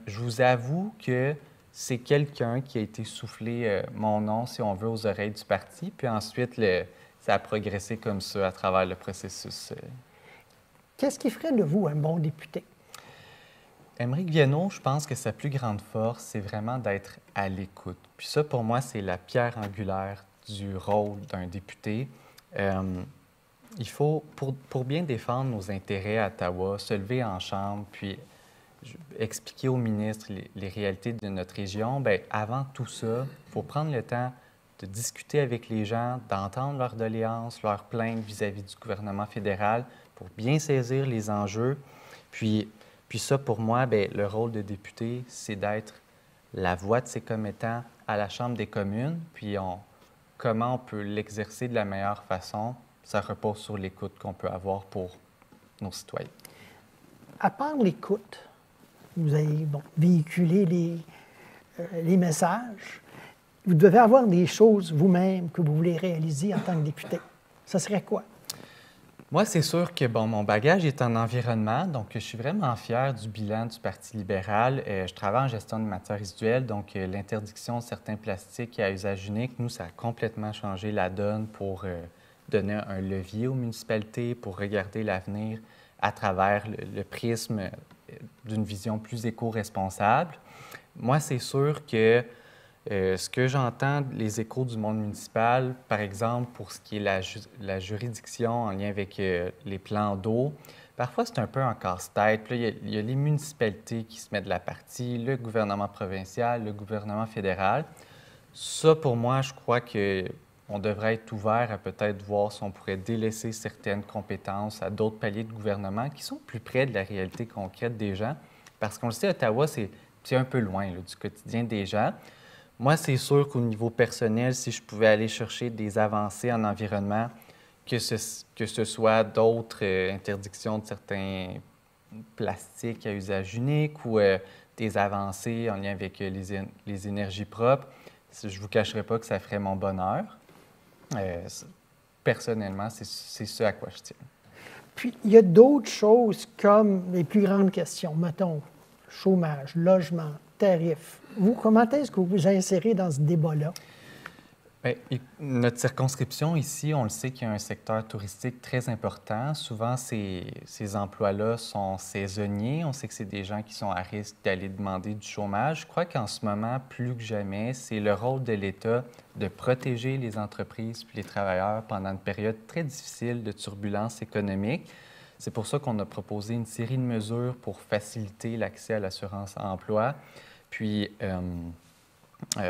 je vous avoue que c'est quelqu'un qui a été soufflé mon nom, si on veut, aux oreilles du parti. Puis ensuite, ça a progressé comme ça à travers le processus. Qu'est-ce qui ferait de vous un bon député? Émeric Viano, je pense que sa plus grande force, c'est vraiment d'être à l'écoute. Puis ça, pour moi, c'est la pierre angulaire du rôle d'un député. Il faut, pour bien défendre nos intérêts à Ottawa, se lever en chambre, puis expliquer aux ministres les réalités de notre région. Bien, avant tout ça, il faut prendre le temps de discuter avec les gens, d'entendre leurs doléances, leurs plaintes vis-à-vis du gouvernement fédéral pour bien saisir les enjeux. Puis, Puis ça, pour moi, bien, le rôle de député, c'est d'être la voix de ces commettants à la Chambre des communes. Puis comment on peut l'exercer de la meilleure façon, ça repose sur l'écoute qu'on peut avoir pour nos citoyens. À part l'écoute, vous avez véhiculé les messages. Vous devez avoir des choses vous-même que vous voulez réaliser en tant que député. Ça serait quoi? Moi, c'est sûr que mon bagage est en environnement, donc je suis vraiment fier du bilan du Parti libéral. Je travaille en gestion de matières résiduelles, donc l'interdiction de certains plastiques à usage unique, nous, ça a complètement changé la donne pour donner un levier aux municipalités, pour regarder l'avenir à travers le prisme d'une vision plus éco-responsable. Moi, c'est sûr que ce que j'entends, les échos du monde municipal, par exemple, pour ce qui est la juridiction en lien avec les plans d'eau, parfois c'est un peu un casse-tête. Puis là, il y a les municipalités qui se mettent de la partie, le gouvernement provincial, le gouvernement fédéral. Ça, pour moi, je crois qu'on devrait être ouvert à peut-être voir si on pourrait délaisser certaines compétences à d'autres paliers de gouvernement qui sont plus près de la réalité concrète des gens. Parce qu'on le sait, Ottawa, c'est un peu loin là, du quotidien des gens. Moi, c'est sûr qu'au niveau personnel, si je pouvais aller chercher des avancées en environnement, que ce soit d'autres interdictions de certains plastiques à usage unique ou des avancées en lien avec les énergies propres, je ne vous cacherai pas que ça ferait mon bonheur. Personnellement, c'est ce à quoi je tiens. Puis, il y a d'autres choses comme les plus grandes questions, mettons, chômage, logement, tarifs. Vous, comment est-ce que vous vous insérez dans ce débat-là? Bien, notre circonscription ici, on le sait qu'il y a un secteur touristique très important. Souvent, ces emplois-là sont saisonniers. On sait que c'est des gens qui sont à risque d'aller demander du chômage. Je crois qu'en ce moment, plus que jamais, c'est le rôle de l'État de protéger les entreprises puis les travailleurs pendant une période très difficile de turbulence économique. C'est pour ça qu'on a proposé une série de mesures pour faciliter l'accès à l'assurance emploi, puis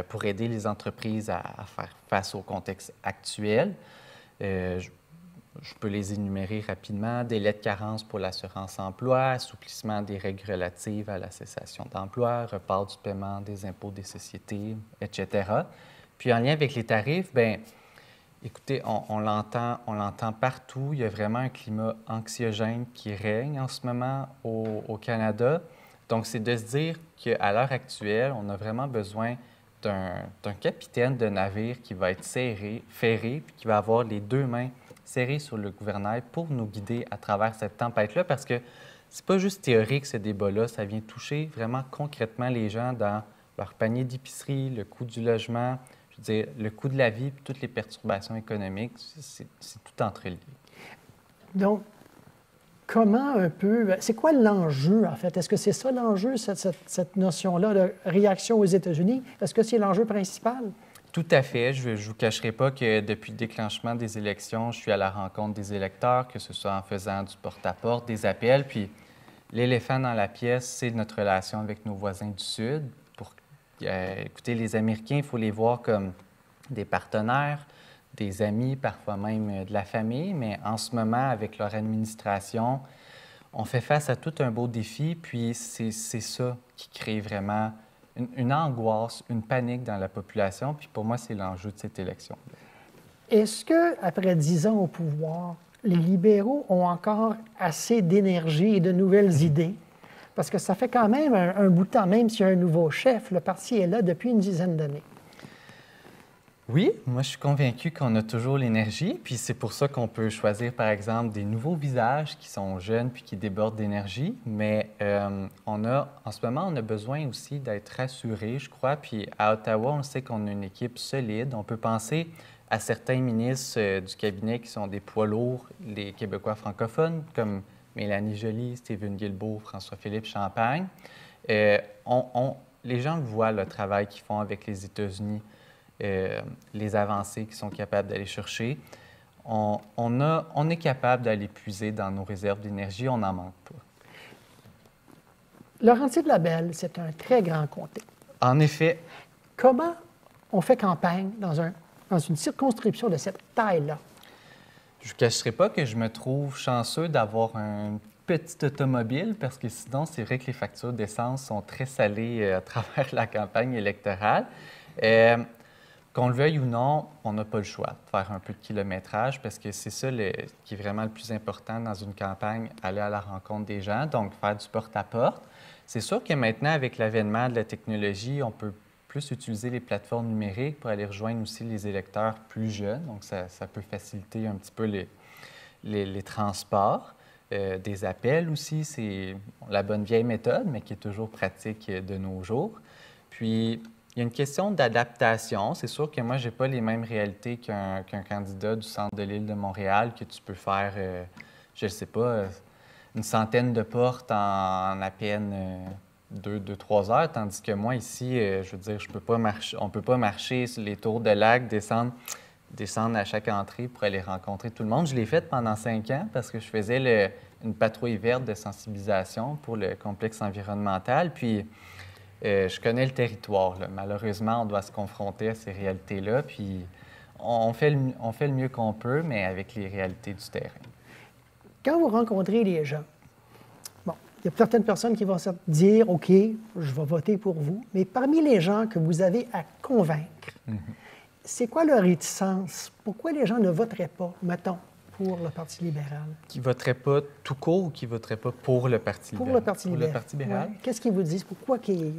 pour aider les entreprises à faire face au contexte actuel. Je peux les énumérer rapidement. Délai de carence pour l'assurance emploi, assouplissement des règles relatives à la cessation d'emploi, report du paiement des impôts des sociétés, etc. Puis en lien avec les tarifs, bien, écoutez, on l'entend partout. Il y a vraiment un climat anxiogène qui règne en ce moment au Canada. Donc, c'est de se dire qu'à l'heure actuelle, on a vraiment besoin d'un capitaine de navire qui va être ferré, puis qui va avoir les deux mains serrées sur le gouvernail pour nous guider à travers cette tempête-là, parce que c'est pas juste théorique, ce débat-là, ça vient toucher vraiment concrètement les gens dans leur panier d'épicerie, le coût du logement, je veux dire, le coût de la vie, puis toutes les perturbations économiques, c'est tout entrelié. Donc, comment un peu... C'est quoi l'enjeu, en fait? Est-ce que c'est ça l'enjeu, cette notion-là de réaction aux États-Unis? Est-ce que c'est l'enjeu principal? Tout à fait. Je ne vous cacherai pas que depuis le déclenchement des élections, je suis à la rencontre des électeurs, que ce soit en faisant du porte-à-porte, des appels. Puis l'éléphant dans la pièce, c'est notre relation avec nos voisins du Sud. Écoutez, les Américains, il faut les voir comme des partenaires, des amis, parfois même de la famille, mais en ce moment, avec leur administration, on fait face à tout un beau défi, puis c'est ça qui crée vraiment une angoisse, une panique dans la population, puis pour moi, c'est l'enjeu de cette élection. Est-ce qu'après 10 ans au pouvoir, les libéraux ont encore assez d'énergie et de nouvelles idées? Parce que ça fait quand même un bout de temps, même s'il y a un nouveau chef, le parti est là depuis une dizaine d'années. Oui, moi je suis convaincu qu'on a toujours l'énergie, puis c'est pour ça qu'on peut choisir par exemple des nouveaux visages qui sont jeunes puis qui débordent d'énergie, mais en ce moment on a besoin aussi d'être rassuré, je crois, puis à Ottawa on sait qu'on a une équipe solide, on peut penser à certains ministres du cabinet qui sont des poids lourds, les Québécois francophones comme Mélanie Joly, Stephen Guilbeault, François-Philippe Champagne. Les gens voient le travail qu'ils font avec les États-Unis. Les avancées qu'ils sont capables d'aller chercher. On est capable d'aller puiser dans nos réserves d'énergie, on n'en manque pas. Laurentides-Labelle, c'est un très grand comté. En effet. Comment on fait campagne dans une circonscription de cette taille-là? Je ne vous cacherai pas que je me trouve chanceux d'avoir petite automobile, parce que sinon, c'est vrai que les factures d'essence sont très salées à travers la campagne électorale. Qu'on le veuille ou non, on n'a pas le choix de faire un peu de kilométrage parce que c'est ça qui est vraiment le plus important dans une campagne, aller à la rencontre des gens, donc faire du porte-à-porte. C'est sûr que maintenant, avec l'avènement de la technologie, on peut plus utiliser les plateformes numériques pour aller rejoindre aussi les électeurs plus jeunes, donc ça peut faciliter un petit peu les transports. Des appels aussi, c'est la bonne vieille méthode, mais qui est toujours pratique de nos jours. Puis, il y a une question d'adaptation. C'est sûr que moi, je n'ai pas les mêmes réalités qu'un candidat du centre de l'île de Montréal, que tu peux faire, je ne sais pas, une centaine de portes en à peine 2-3 heures, tandis que moi, ici, je veux dire, on ne peut pas marcher sur les tours de lac, descendre à chaque entrée pour aller rencontrer tout le monde. Je l'ai fait pendant 5 ans parce que je faisais une patrouille verte de sensibilisation pour le complexe environnemental. Puis, je connais le territoire, là. Malheureusement, on doit se confronter à ces réalités-là, puis on fait le mieux qu'on peut, mais avec les réalités du terrain. Quand vous rencontrez les gens, bon, il y a certaines personnes qui vont se dire « OK, je vais voter pour vous », mais parmi les gens que vous avez à convaincre, c'est quoi leur réticence? Pourquoi les gens ne voteraient pas, mettons, pour le Parti libéral? Qui ne voteraient pas tout court ou qui ne voteraient pas pour le Parti libéral? Pour le Parti libéral. Pour le Parti libéral? Ouais. Qu'est-ce qu'ils vous disent? Pourquoi qu'ils...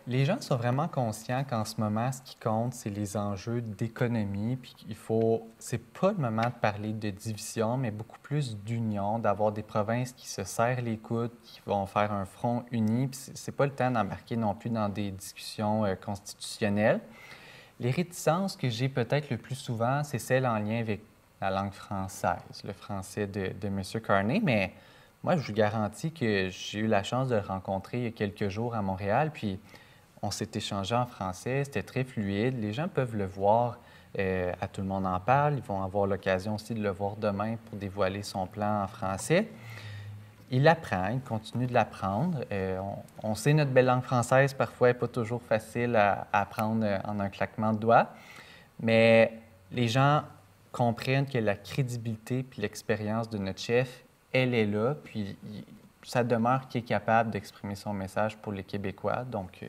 Les gens sont vraiment conscients qu'en ce moment, ce qui compte, c'est les enjeux d'économie. Puis c'est pas le moment de parler de division, mais beaucoup plus d'union, d'avoir des provinces qui se serrent les coudes, qui vont faire un front uni. Puis c'est pas le temps d'embarquer non plus dans des discussions constitutionnelles. Les réticences que j'ai peut-être le plus souvent, c'est celles en lien avec la langue française, le français de M. Carney, mais moi, je vous garantis que j'ai eu la chance de le rencontrer il y a quelques jours à Montréal, puis on s'est échangé en français, c'était très fluide. Les gens peuvent le voir, à Tout le monde en parle. Ils vont avoir l'occasion aussi de le voir demain pour dévoiler son plan en français. Il apprend, il continue de l'apprendre. On sait notre belle langue française, parfois, n'est pas toujours facile à apprendre en un claquement de doigts, mais les gens comprennent que la crédibilité puis l'expérience de notre chef, elle est là, puis ça demeure qu'il est capable d'exprimer son message pour les Québécois. Donc,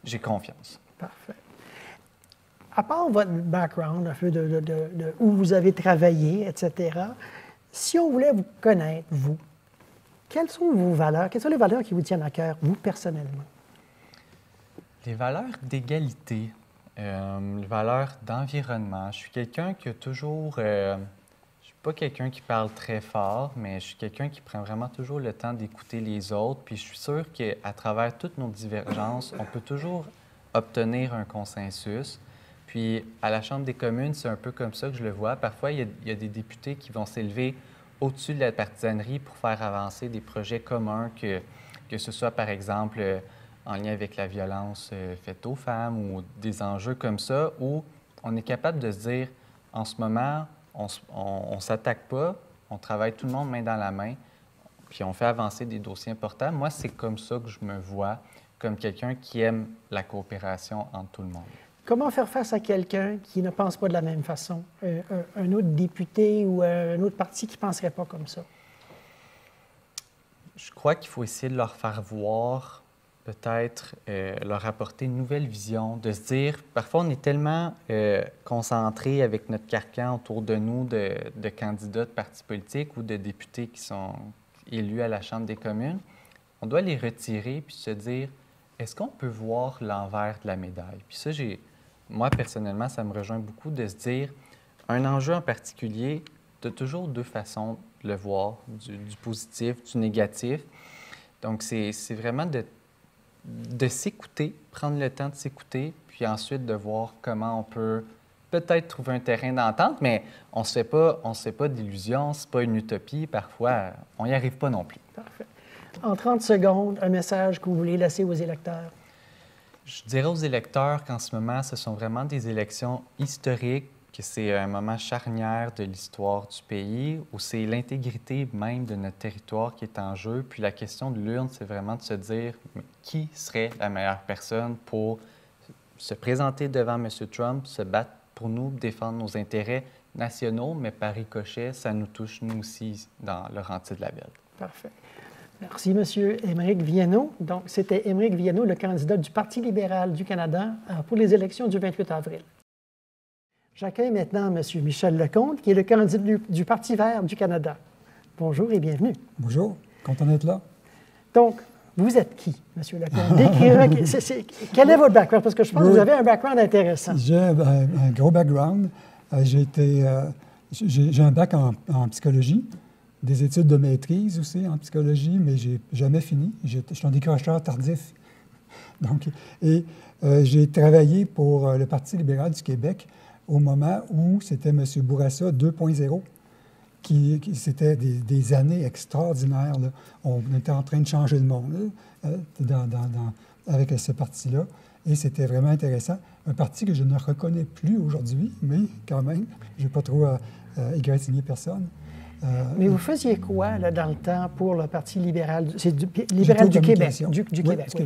j'ai confiance. Parfait. À part votre background, un peu de où vous avez travaillé, etc., si on voulait vous connaître, vous, quelles sont vos valeurs? Quelles sont les valeurs qui vous tiennent à cœur, vous, personnellement? Les valeurs d'égalité, les valeurs d'environnement. Je suis quelqu'un qui a toujours... Je suis pas quelqu'un qui parle très fort, mais je suis quelqu'un qui prend vraiment toujours le temps d'écouter les autres. Puis je suis sûr qu'à travers toutes nos divergences, on peut toujours obtenir un consensus. Puis à la Chambre des communes, c'est un peu comme ça que je le vois. Parfois, il y a des députés qui vont s'élever au-dessus de la partisanerie pour faire avancer des projets communs, que ce soit, par exemple, en lien avec la violence faite aux femmes ou des enjeux comme ça, où on est capable de se dire, en ce moment, on ne s'attaque pas, on travaille tout le monde main dans la main, puis on fait avancer des dossiers importants. Moi, c'est comme ça que je me vois, comme quelqu'un qui aime la coopération entre tout le monde. Comment faire face à quelqu'un qui ne pense pas de la même façon? Un autre député ou un autre parti qui ne penserait pas comme ça? Je crois qu'il faut essayer de leur faire voir, peut-être leur apporter une nouvelle vision, de se dire, parfois on est tellement concentré avec notre carcan autour de nous de candidats de partis politiques ou de députés qui sont élus à la Chambre des communes, on doit les retirer puis se dire, est-ce qu'on peut voir l'envers de la médaille? Puis ça, moi, personnellement, ça me rejoint beaucoup de se dire, un enjeu en particulier, tu as toujours deux façons de le voir, du positif, du négatif. Donc, c'est vraiment de s'écouter, prendre le temps de s'écouter, puis ensuite de voir comment on peut peut-être trouver un terrain d'entente, mais on ne se fait pas d'illusions, ce n'est pas une utopie. Parfois, on n'y arrive pas non plus. Parfait. En 30 secondes, un message que vous voulez laisser aux électeurs. Je dirais aux électeurs qu'en ce moment, ce sont vraiment des élections historiques, que c'est un moment charnière de l'histoire du pays, où c'est l'intégrité même de notre territoire qui est en jeu. Puis la question de l'urne, c'est vraiment de se dire qui serait la meilleure personne pour se présenter devant M. Trump, se battre pour nous, défendre nos intérêts nationaux, mais par ricochet, ça nous touche, nous aussi, dans Laurentides-Labelle. Parfait. Merci, M. Émeric Viano. Donc, c'était Émeric Viano, le candidat du Parti libéral du Canada pour les élections du 28 avril. J'accueille maintenant M. Michel Lecomte, qui est le candidat du Parti vert du Canada. Bonjour et bienvenue. Bonjour, content d'être là. Donc, vous êtes qui, M. Lecomte? Quel est votre background? Parce que je pense que vous avez un background intéressant. J'ai un gros background. J'ai un bac en psychologie, des études de maîtrise aussi en psychologie, mais j'ai jamais fini. Je suis un décrocheur tardif. Donc, j'ai travaillé pour le Parti libéral du Québec au moment où c'était M. Bourassa 2.0. C'était des années extraordinaires, là. On était en train de changer le monde avec ce parti-là. Et c'était vraiment intéressant. Un parti que je ne reconnais plus aujourd'hui, mais quand même, je n'ai pas trop égratigné personne. Mais vous faisiez quoi là, dans le temps pour le Parti libéral? C'est libéral du Québec. Du Québec. Oui.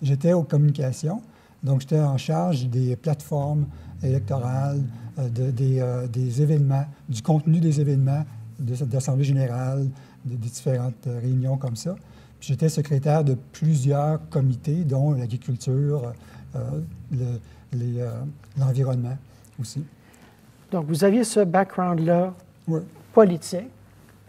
J'étais aux communications. Donc, j'étais en charge des plateformes électorales, des événements, du contenu des événements, d'Assemblée générale, des différentes réunions comme ça. Puis j'étais secrétaire de plusieurs comités, dont l'agriculture, l'environnement aussi. Donc, vous aviez ce background-là politique.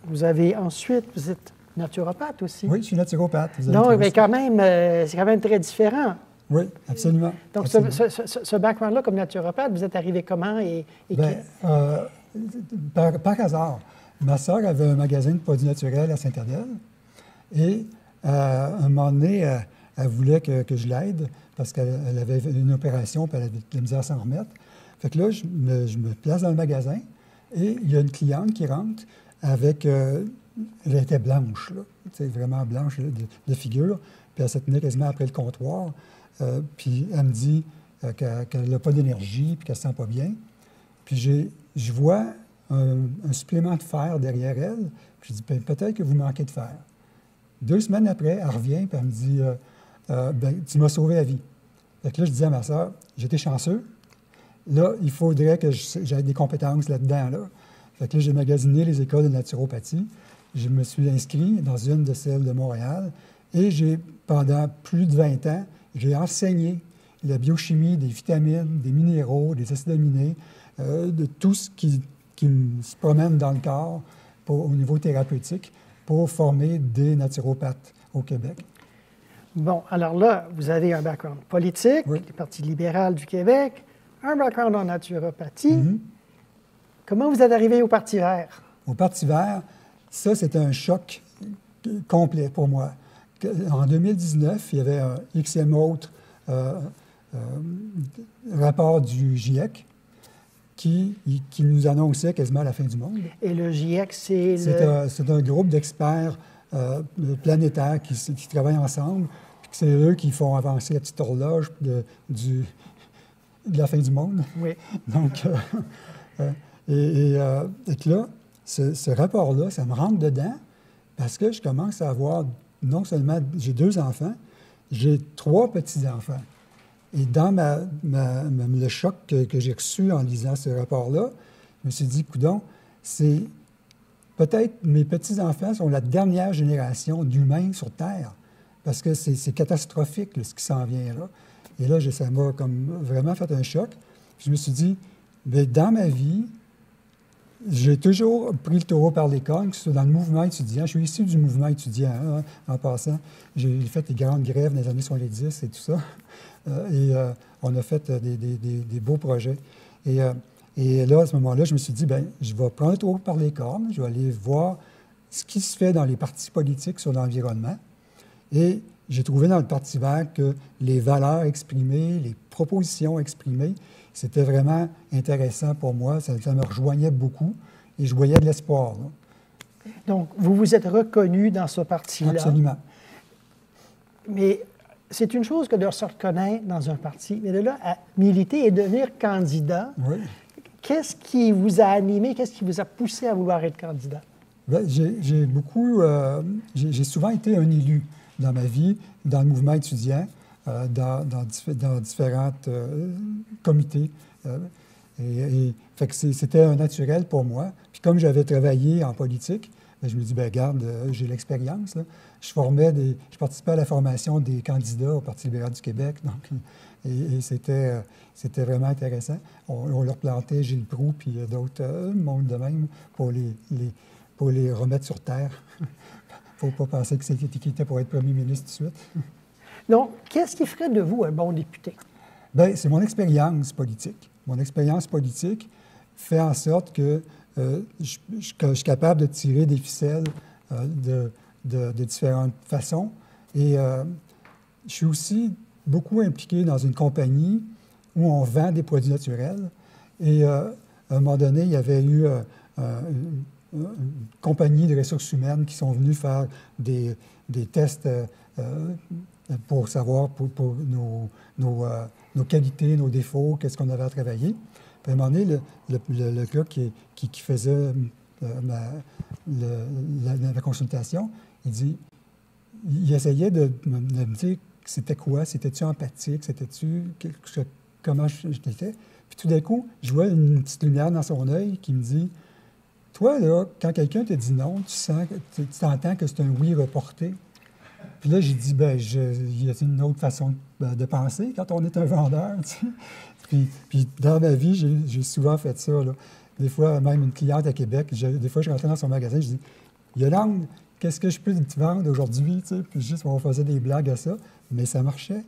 Vous avez ensuite, vous êtes naturopathe aussi. Oui, je suis naturopathe. Non, mais quand même, c'est quand même très différent. Oui, absolument. Donc, absolument. Ce background-là comme naturopathe, vous êtes arrivé comment par hasard. Ma sœur avait un magasin de produits naturels à Saint-Adèle et à un moment donné, elle voulait que je l'aide parce qu'elle avait une opération et elle avait de la misère à s'en remettre. Fait que là, je me place dans le magasin et il y a une cliente qui rentre avec... elle était blanche, là, vraiment blanche là, de figure, puis elle se tenait quasiment après le comptoir. Puis elle me dit qu'elle n'a pas d'énergie puis qu'elle ne se sent pas bien. Puis je vois un supplément de fer derrière elle. Puis je dis, peut-être que vous manquez de fer. 2 semaines après, elle revient puis elle me dit, tu m'as sauvé la vie. Fait que là, je disais à ma soeur, j'étais chanceux. Là, il faudrait que j'aie des compétences là-dedans. Là. Fait que là, j'ai magasiné les écoles de naturopathie. Je me suis inscrit dans une de celles de Montréal. Et pendant plus de 20 ans, j'ai enseigné la biochimie des vitamines, des minéraux, des acides aminés, de tout ce qui se promène dans le corps au niveau thérapeutique pour former des naturopathes au Québec. Bon, alors là, vous avez un background politique, le Parti libéral du Québec, un background en naturopathie. Mm-hmm. Comment vous êtes arrivé au Parti vert? Au Parti vert, ça, c'était un choc complet pour moi. En 2019, il y avait un XM autre rapport du GIEC qui nous annonçait quasiment la fin du monde. Et le GIEC, c'est C'est un groupe d'experts planétaires qui travaillent ensemble. C'est eux qui font avancer la petite horloge de la fin du monde. Oui. Donc, et là, ce rapport-là, ça me rentre dedans parce que je commence à avoir, non seulement, j'ai 2 enfants, j'ai 3 petits-enfants. Et dans le choc que j'ai reçu en lisant ce rapport-là, je me suis dit, coudonc, c'est peut-être mes petits-enfants sont la dernière génération d'humains sur Terre, parce que c'est catastrophique là, ce qui s'en vient là. Et là, ça m'a comme vraiment fait un choc. Puis je me suis dit, bien, dans ma vie, j'ai toujours pris le taureau par les cornes, que ce soit dans le mouvement étudiant. Je suis issu du mouvement étudiant, hein, en passant. J'ai fait des grandes grèves dans les années 70 et tout ça. On a fait des beaux projets. Et là, à ce moment-là, je me suis dit, bien, je vais prendre le taureau par les cornes, je vais aller voir ce qui se fait dans les partis politiques sur l'environnement. Et j'ai trouvé dans le Parti vert que les valeurs exprimées, les propositions exprimées, c'était vraiment intéressant pour moi. Ça me rejoignait beaucoup et je voyais de l'espoir. Là. Donc, vous vous êtes reconnu dans ce parti-là. Absolument. Mais c'est une chose que de se reconnaître dans un parti, mais de là à militer et devenir candidat, oui. Qu'est-ce qui vous a animé, qu'est-ce qui vous a poussé à vouloir être candidat? Bien, j'ai souvent été un élu dans ma vie, dans le mouvement étudiant, dans différents comités. Fait que c'était un naturel pour moi. Puis comme j'avais travaillé en politique, Ben, je me dis, ben regarde, j'ai l'expérience. Là. Je participais à la formation des candidats au Parti libéral du Québec, donc, et c'était vraiment intéressant. On leur plantait Gilles Proulx, puis d'autres mondes de même pour les remettre sur terre. Il ne faut pas penser que c'était étiqueté pour être premier ministre tout de suite. Donc, qu'est-ce qui ferait de vous un bon député? Bien, c'est mon expérience politique. Mon expérience politique fait en sorte que je suis capable de tirer des ficelles de différentes façons. Et je suis aussi beaucoup impliqué dans une compagnie où on vend des produits naturels. Et à un moment donné, il y avait eu une compagnie de ressources humaines qui sont venus faire des tests pour savoir pour nos qualités, nos défauts, qu'est-ce qu'on avait à travailler. Puis à un moment donné, le gars qui faisait la consultation, il essayait de me dire c'était quoi, c'était-tu empathique, comment j'étais. Puis tout d'un coup, je vois une petite lumière dans son œil qui me dit, toi, là, quand quelqu'un te dit non, tu t'entends que c'est un oui reporté. Puis là, j'ai dit, bien, il y a une autre façon de penser quand on est un vendeur, tu sais. Puis dans ma vie, j'ai souvent fait ça, là. Des fois, même une cliente à Québec, des fois, je rentrais dans son magasin, je dis, Yolande, qu'est-ce que je peux te vendre aujourd'hui, tu sais? Puis juste, on faisait des blagues à ça, mais ça marchait.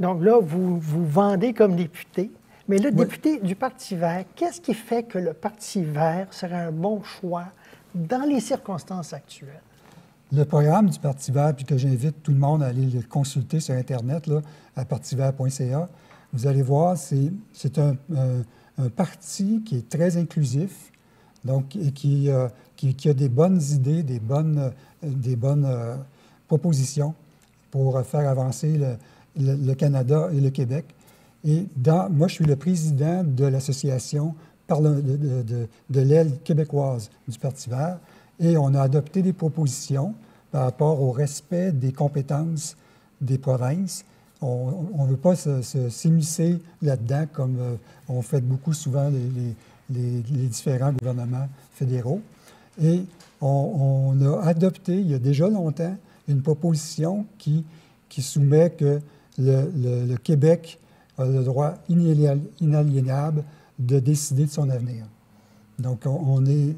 Donc là, vous vendez comme député. Mais le Oui. député du Parti vert, qu'est-ce qui fait que le Parti vert serait un bon choix dans les circonstances actuelles? Le programme du Parti vert, puis que j'invite tout le monde à aller le consulter sur Internet, là, à partivert.ca, vous allez voir, c'est un parti qui est très inclusif, donc, et qui a des bonnes idées, des bonnes propositions pour faire avancer le Canada et le Québec. Et moi, je suis le président de l'association de l'aile québécoise du Parti vert, et on a adopté des propositions par rapport au respect des compétences des provinces. On ne veut pas s'immiscer là-dedans comme on fait beaucoup souvent les différents gouvernements fédéraux. Et on a adopté, il y a déjà longtemps, une proposition qui soumet que le Québec a le droit inaliénable de décider de son avenir. Donc, on est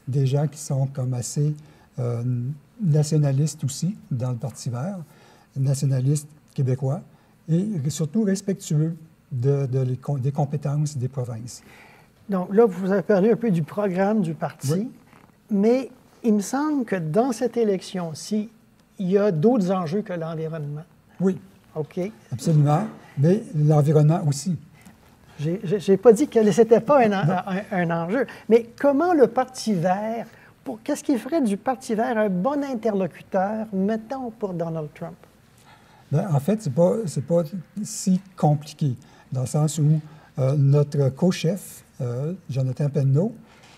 des gens qui sont comme assez nationalistes aussi dans le Parti vert, nationalistes québécois, et surtout respectueux des compétences des provinces. Donc là, vous avez parlé un peu du programme du parti, Oui. mais il me semble que dans cette élection-ci, il y a d'autres enjeux que l'environnement. Oui, OK? absolument, mais l'environnement aussi. Je n'ai pas dit que ce n'était pas un enjeu, mais comment le Parti vert, qu'est-ce qui ferait du Parti vert un bon interlocuteur, mettons, pour Donald Trump? Bien, en fait, c'est pas si compliqué, dans le sens où notre co-chef, Jonathan Penneau,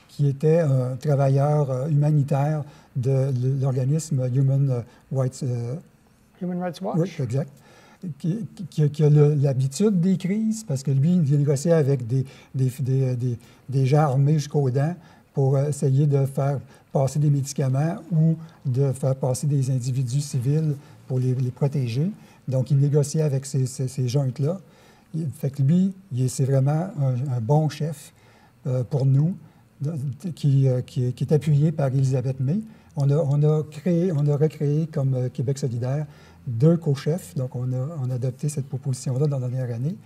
qui était un travailleur humanitaire de l'organisme Human Rights Watch? Oui, exact. Qui a l'habitude des crises, parce que lui, il négociait avec des gens armés jusqu'aux dents pour essayer de faire passer des médicaments ou de faire passer des individus civils pour les protéger. Donc, il négociait avec ces juntes-là. Fait que lui, c'est vraiment un bon chef pour nous, qui est appuyé par Elisabeth May. On a recréé comme Québec solidaire 2 co-chefs. Donc, on a adopté cette proposition-là dans la dernière année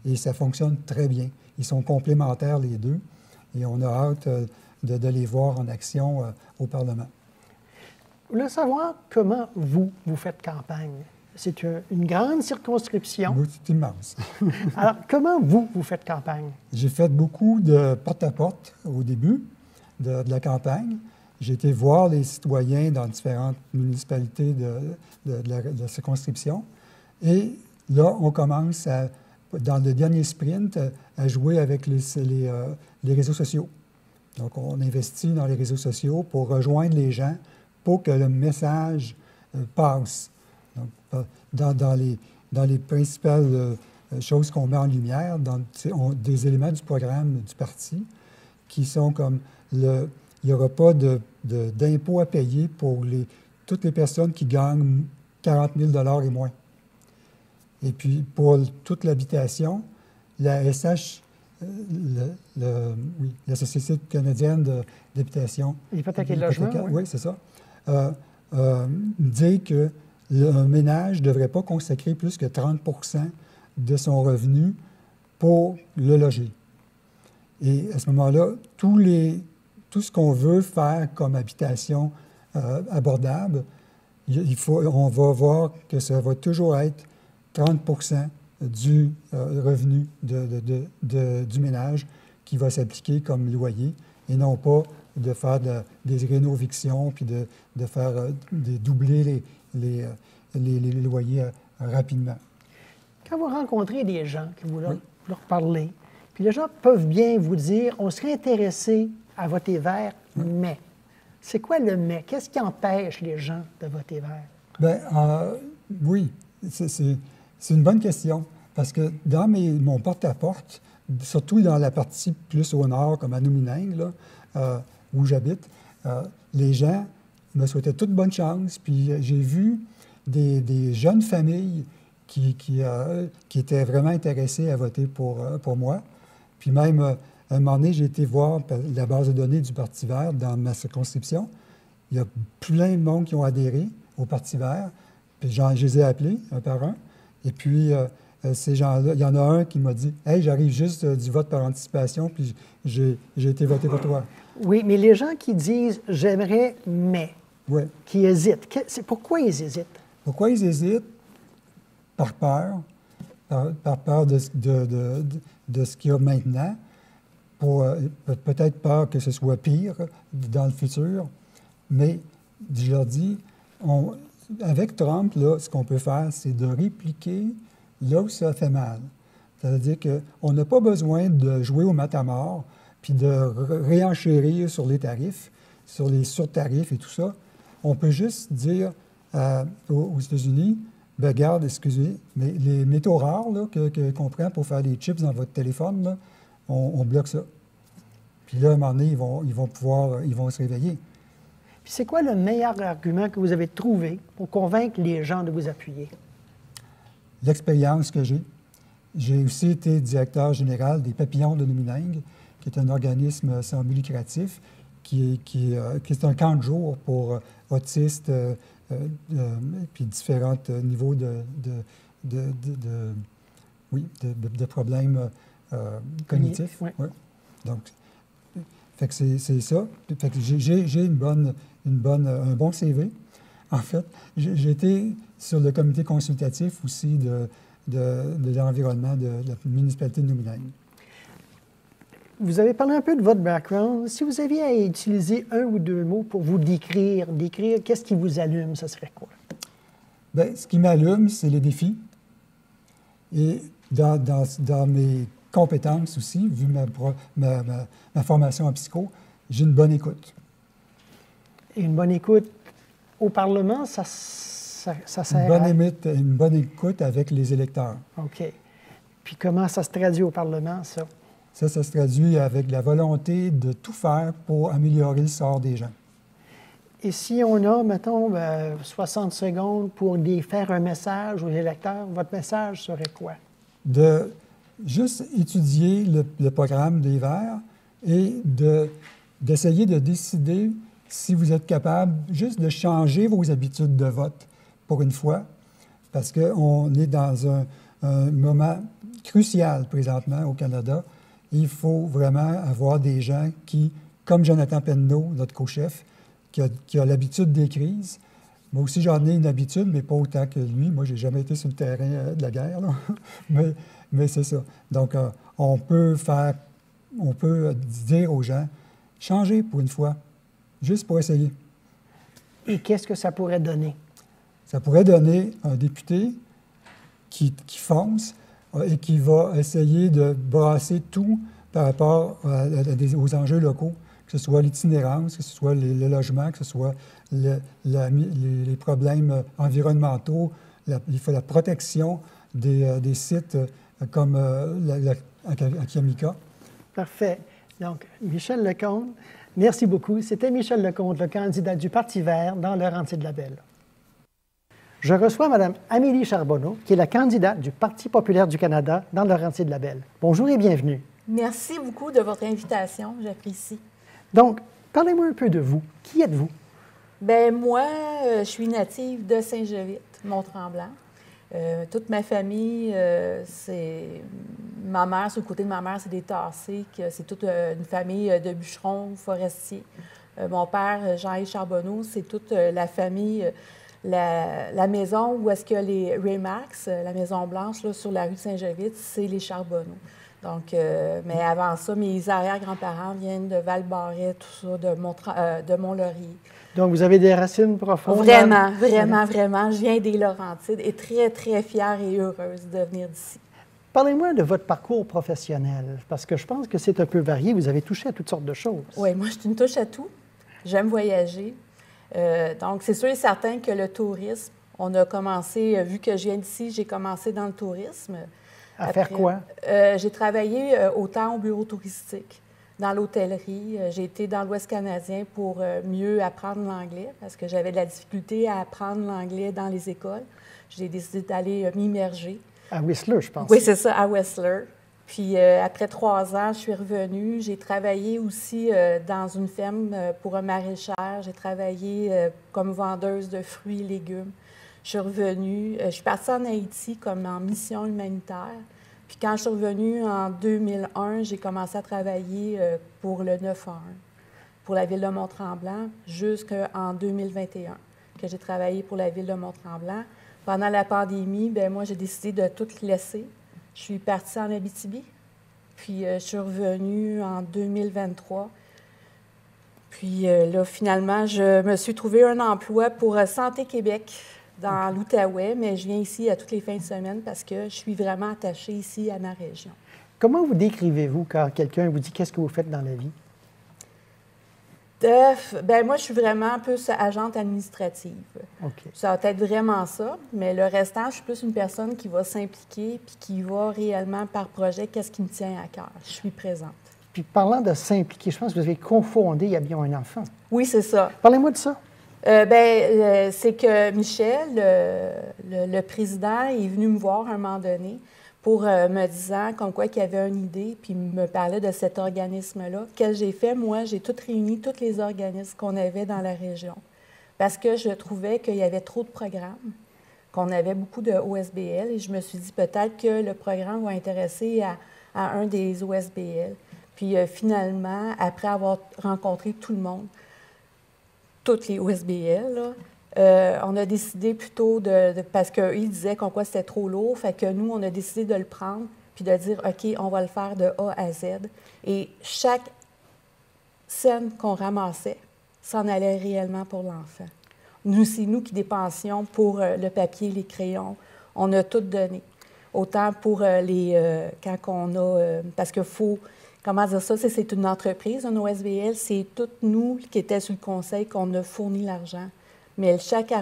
et ça fonctionne très bien. Ils sont complémentaires, les deux, et on a hâte de les voir en action au Parlement. Je voulais savoir comment vous faites campagne. C'est une grande circonscription. Oui, c'est immense. Alors, comment vous faites campagne? J'ai fait beaucoup de porte-à-porte au début de la campagne. J'ai été voir les citoyens dans différentes municipalités de la circonscription. Et là, on commence, dans le dernier sprint, à jouer avec les réseaux sociaux. Donc, on investit dans les réseaux sociaux pour rejoindre les gens, pour que le message passe. Donc, dans les principales choses qu'on met en lumière, des éléments du programme du parti qui sont comme il n'y aura pas d'impôt à payer pour toutes les personnes qui gagnent 40 000 $ et moins. Et puis, pour toute l'habitation, la SH, la Société canadienne d'habitation. L'hypothèque et le logement, oui. Oui, c'est ça. Dit que un ménage ne devrait pas consacrer plus que 30 % de son revenu pour le loger. Et à ce moment-là, tout ce qu'on veut faire comme habitation abordable, on va voir que ça va toujours être 30 % du revenu du ménage qui va s'appliquer comme loyer et non pas de faire des rénovictions puis de faire doubler les loyers rapidement. Quand vous rencontrez des gens, que vous leur parlez, puis les gens peuvent bien vous dire « on serait intéressé à voter vert, mais ». C'est quoi le « mais »? Qu'est-ce qui empêche les gens de voter vert? Bien, oui, c'est une bonne question. Parce que dans mon porte-à-porte, surtout dans la partie plus au nord, comme à Nouméningue, où j'habite, les gens me souhaitaient toute bonne chance. Puis j'ai vu des jeunes familles qui étaient vraiment intéressées à voter pour moi. Puis même, à un moment donné, j'ai été voir la base de données du Parti vert dans ma circonscription. Il y a plein de monde qui ont adhéré au Parti vert. Puis je les ai appelés un par un. Et puis, ces gens-là, il y en a un qui m'a dit « Hey, j'arrive juste du vote par anticipation, puis j'ai été voté pour toi. » Oui, mais les gens qui disent « j'aimerais, mais oui. » qui hésitent, pourquoi ils hésitent? Pourquoi ils hésitent? Par peur. Par peur de ce qu'il y a maintenant. Peut-être peur que ce soit pire dans le futur. Mais je leur dis, avec Trump, là, ce qu'on peut faire, c'est de répliquer là où ça fait mal. C'est-à-dire qu'on n'a pas besoin de jouer au matamor puis de réenchérir sur les tarifs, sur les surtarifs et tout ça. On peut juste dire aux États-Unis, bien, regarde, excusez, mais les métaux rares qu'on prend pour faire des chips dans votre téléphone, là, on bloque ça. Puis là, à un moment donné, ils vont se réveiller. Puis c'est quoi le meilleur argument que vous avez trouvé pour convaincre les gens de vous appuyer? L'expérience que j'ai. J'ai aussi été directeur général des Papillons de Nouméningue, qui est un organisme sans but lucratif, qui est un camp de jour pour autistes, puis différents niveaux de problèmes cognitifs. Oui. Ouais. Donc, fait que c'est ça. Fait que j'ai un bon CV. En fait, j'ai été sur le comité consultatif aussi de l'environnement de la municipalité de Nouméningue. Vous avez parlé un peu de votre background. Si vous aviez à utiliser un ou deux mots pour vous décrire qu'est-ce qui vous allume, ce serait quoi? Bien, ce qui m'allume, c'est les défis. Et dans mes compétences aussi, vu ma formation en psycho, j'ai une bonne écoute. Et une bonne écoute au Parlement, ça sert une bonne écoute avec les électeurs. OK. Puis comment ça se traduit au Parlement, ça? Ça se traduit avec la volonté de tout faire pour améliorer le sort des gens. Et si on a, mettons, 60 secondes pour faire un message aux électeurs, votre message serait quoi? De juste étudier le programme des Verts et d'essayer de décider si vous êtes capable juste de changer vos habitudes de vote pour une fois, parce qu'on est dans un moment crucial présentement au Canada. Il faut vraiment avoir des gens qui, comme Jonathan Penneau, notre co-chef, qui a l'habitude des crises. Moi aussi, j'en ai une habitude, mais pas autant que lui. Moi, je n'ai jamais été sur le terrain de la guerre, là. mais c'est ça. Donc, on peut dire aux gens, changez pour une fois, juste pour essayer. Et qu'est-ce que ça pourrait donner? Ça pourrait donner un député qui fonce et qui va essayer de brasser tout par rapport aux enjeux locaux, que ce soit l'itinérance, que ce soit le logement, que ce soit les problèmes environnementaux, la protection des sites comme à Kiamika. Parfait. Donc, Michel Lecomte, Merci beaucoup. C'était Michel Lecomte, le candidat du Parti vert dans Laurentides-Labelle. Je reçois Mme Amélie Charbonneau, qui est la candidate du Parti populaire du Canada dans Laurentides-Labelle. Bonjour et bienvenue. Merci beaucoup de votre invitation, j'apprécie. Donc, parlez-moi un peu de vous. Qui êtes-vous? Bien, moi, je suis native de Saint-Jovite, Mont-Tremblant. Toute ma famille, c'est... Ma mère, sur le côté de ma mère, c'est des Tassés, c'est toute une famille de bûcherons forestiers. Mon père, Jean-Yves Charbonneau, c'est toute la famille, la maison où est-ce qu'il y a les Remax, la Maison Blanche, là, sur la rue de Saint-Jovite, c'est les Charbonneau. Donc, mais avant ça, mes arrière-grands-parents viennent de Val-Barret, tout ça, de Mont-Laurier. Donc, vous avez des racines profondes? Vraiment, vraiment, vraiment. Je viens des Laurentides et très, très fière et heureuse de venir d'ici. Parlez-moi de votre parcours professionnel, parce que je pense que c'est un peu varié. Vous avez touché à toutes sortes de choses. Oui, moi, je suis une touche à tout. J'aime voyager. Donc, c'est sûr et certain que le tourisme, on a commencé, vu que je viens d'ici, j'ai commencé dans le tourisme. À faire quoi? J'ai travaillé autant au bureau touristique, dans l'hôtellerie. J'ai été dans l'Ouest canadien pour mieux apprendre l'anglais parce que j'avais de la difficulté à apprendre l'anglais dans les écoles. J'ai décidé d'aller m'immerger. À Whistler, je pense. Oui, c'est ça, à Whistler. Puis après 3 ans, je suis revenue. J'ai travaillé aussi dans une ferme pour un maraîchère. J'ai travaillé comme vendeuse de fruits et légumes. Je suis revenue. Je suis partie en Haïti comme en mission humanitaire. Puis quand je suis revenue en 2001, j'ai commencé à travailler pour le 911, pour la ville de Mont-Tremblant, jusqu'en 2021, que j'ai travaillé pour la ville de Mont-Tremblant. Pendant la pandémie, bien, moi, j'ai décidé de tout laisser. Je suis partie en Abitibi, puis je suis revenue en 2023. Puis là, finalement, je me suis trouvé un emploi pour Santé Québec, dans l'Outaouais, mais je viens ici à toutes les fins de semaine parce que je suis vraiment attachée ici à ma région. Comment vous décrivez-vous quand quelqu'un vous dit qu'est-ce que vous faites dans la vie? Bien, moi, je suis vraiment plus agente administrative. OK. Ça va être vraiment ça, mais le restant, je suis plus une personne qui va s'impliquer puis qui va réellement par projet, qu'est-ce qui me tient à cœur. Je suis présente. Puis parlant de s'impliquer, je pense que vous avez cofondé Il y a bien un enfant. Oui, c'est ça. Parlez-moi de ça. C'est que Michel, le président, est venu me voir à un moment donné pour me disant comme quoi qu'il avait une idée, puis me parlait de cet organisme-là. Qu'est-ce que j'ai fait? Moi, j'ai tout réuni, tous les organismes qu'on avait dans la région, parce que je trouvais qu'il y avait trop de programmes, qu'on avait beaucoup de OSBL, et je me suis dit peut-être que le programme va intéresser à un des OSBL. Puis finalement, après avoir rencontré tout le monde, toutes les OSBL, là, on a décidé plutôt parce qu'ils disaient qu'en quoi c'était trop lourd, fait que nous, on a décidé de le prendre puis de dire, OK, on va le faire de A à Z. Et chaque scène qu'on ramassait s'en allait réellement pour l'enfant. Nous, c'est nous qui dépensions pour le papier, les crayons. On a tout donné. Autant pour quand on a... parce qu'il faut... Comment dire ça? C'est une entreprise, un OSBL. C'est toutes nous qui étaient sur le conseil qu'on a fourni l'argent. Mais chaque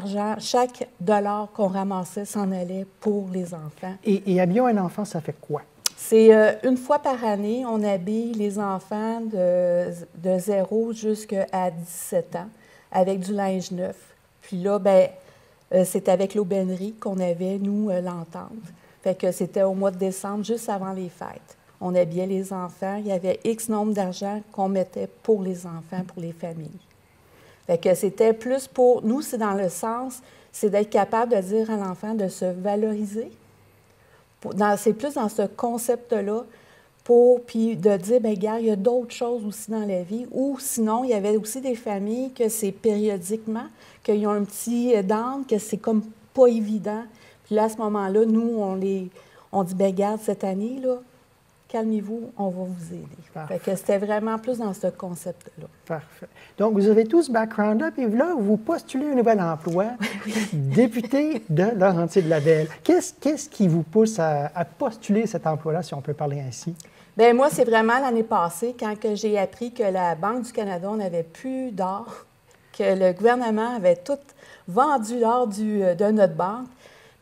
dollar qu'on ramassait s'en allait pour les enfants. Et habiller un enfant, ça fait quoi? C'est une fois par année, on habille les enfants de 0 jusqu'à 17 ans avec du linge neuf. Puis là, bien, c'est avec l'aubainerie qu'on avait, nous, l'entente. Fait que c'était au mois de décembre, juste avant les fêtes. On habillait les enfants. Il y avait X nombre d'argent qu'on mettait pour les enfants, pour les familles. Fait que c'était plus pour... Nous, c'est dans le sens, c'est d'être capable de dire à l'enfant de se valoriser. C'est plus dans ce concept-là, puis de dire, bien, regarde, il y a d'autres choses aussi dans la vie. Ou sinon, il y avait aussi des familles que c'est périodiquement, qu'ils ont un petit down, que c'est comme pas évident. Puis là, à ce moment-là, nous, on dit, bien, regarde, cette année, là, calmez-vous, on va vous aider. Fait que c'était vraiment plus dans ce concept-là. Parfait. Donc, vous avez tout ce background-là, puis là, vous postulez un nouvel emploi, député de Laurentides-Labelle. Qu'est-ce qui vous pousse à postuler cet emploi-là, si on peut parler ainsi? Bien, moi, c'est vraiment l'année passée, quand j'ai appris que la Banque du Canada, on n'avait plus d'or, que le gouvernement avait tout vendu l'or de notre banque.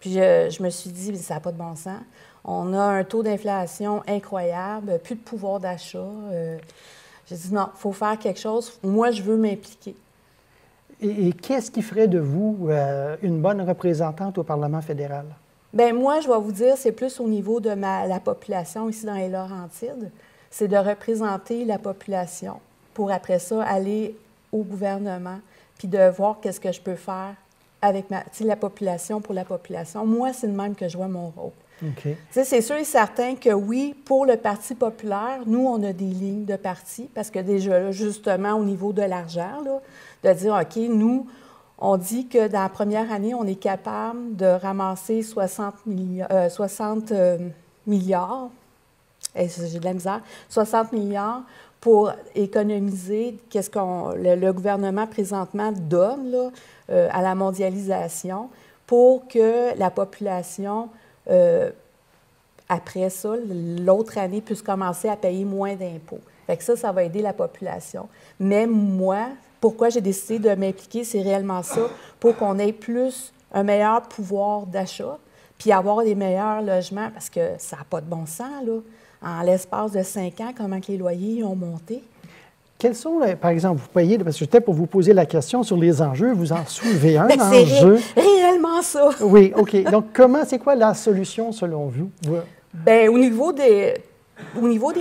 Puis je me suis dit, ça n'a pas de bon sens. On a un taux d'inflation incroyable, plus de pouvoir d'achat. J'ai dit non, il faut faire quelque chose. Moi, je veux m'impliquer. Et qu'est-ce qui ferait de vous une bonne représentante au Parlement fédéral? Bien, moi, je vais vous dire, c'est plus au niveau de la population ici dans les Laurentides. C'est de représenter la population pour, après ça, aller au gouvernement puis de voir qu'est-ce que je peux faire avec la population pour la population. Moi, c'est de même que je vois mon rôle. Okay. C'est sûr et certain que oui, pour le Parti populaire, nous, on a des lignes de parti parce que déjà, là, justement, au niveau de l'argent, là, de dire, OK, nous, on dit que dans la première année, on est capable de ramasser 60 milliards, j'ai de la misère, 60 milliards pour économiser qu'est-ce que le gouvernement présentement donne là, à la mondialisation pour que la population, après ça, l'autre année, puisse commencer à payer moins d'impôts. Fait que ça va aider la population. Mais moi, pourquoi j'ai décidé de m'impliquer, c'est réellement ça, pour qu'on ait un meilleur pouvoir d'achat, puis avoir des meilleurs logements, parce que ça n'a pas de bon sens, là. En l'espace de 5 ans, comment que les loyers ont monté. Quels sont, par exemple, vous payez, parce que j'étais pour vous poser la question sur les enjeux, vous en soulevez un enjeu. C'est réellement ça. Oui, OK. Donc, c'est quoi la solution selon vous? Bien, au niveau des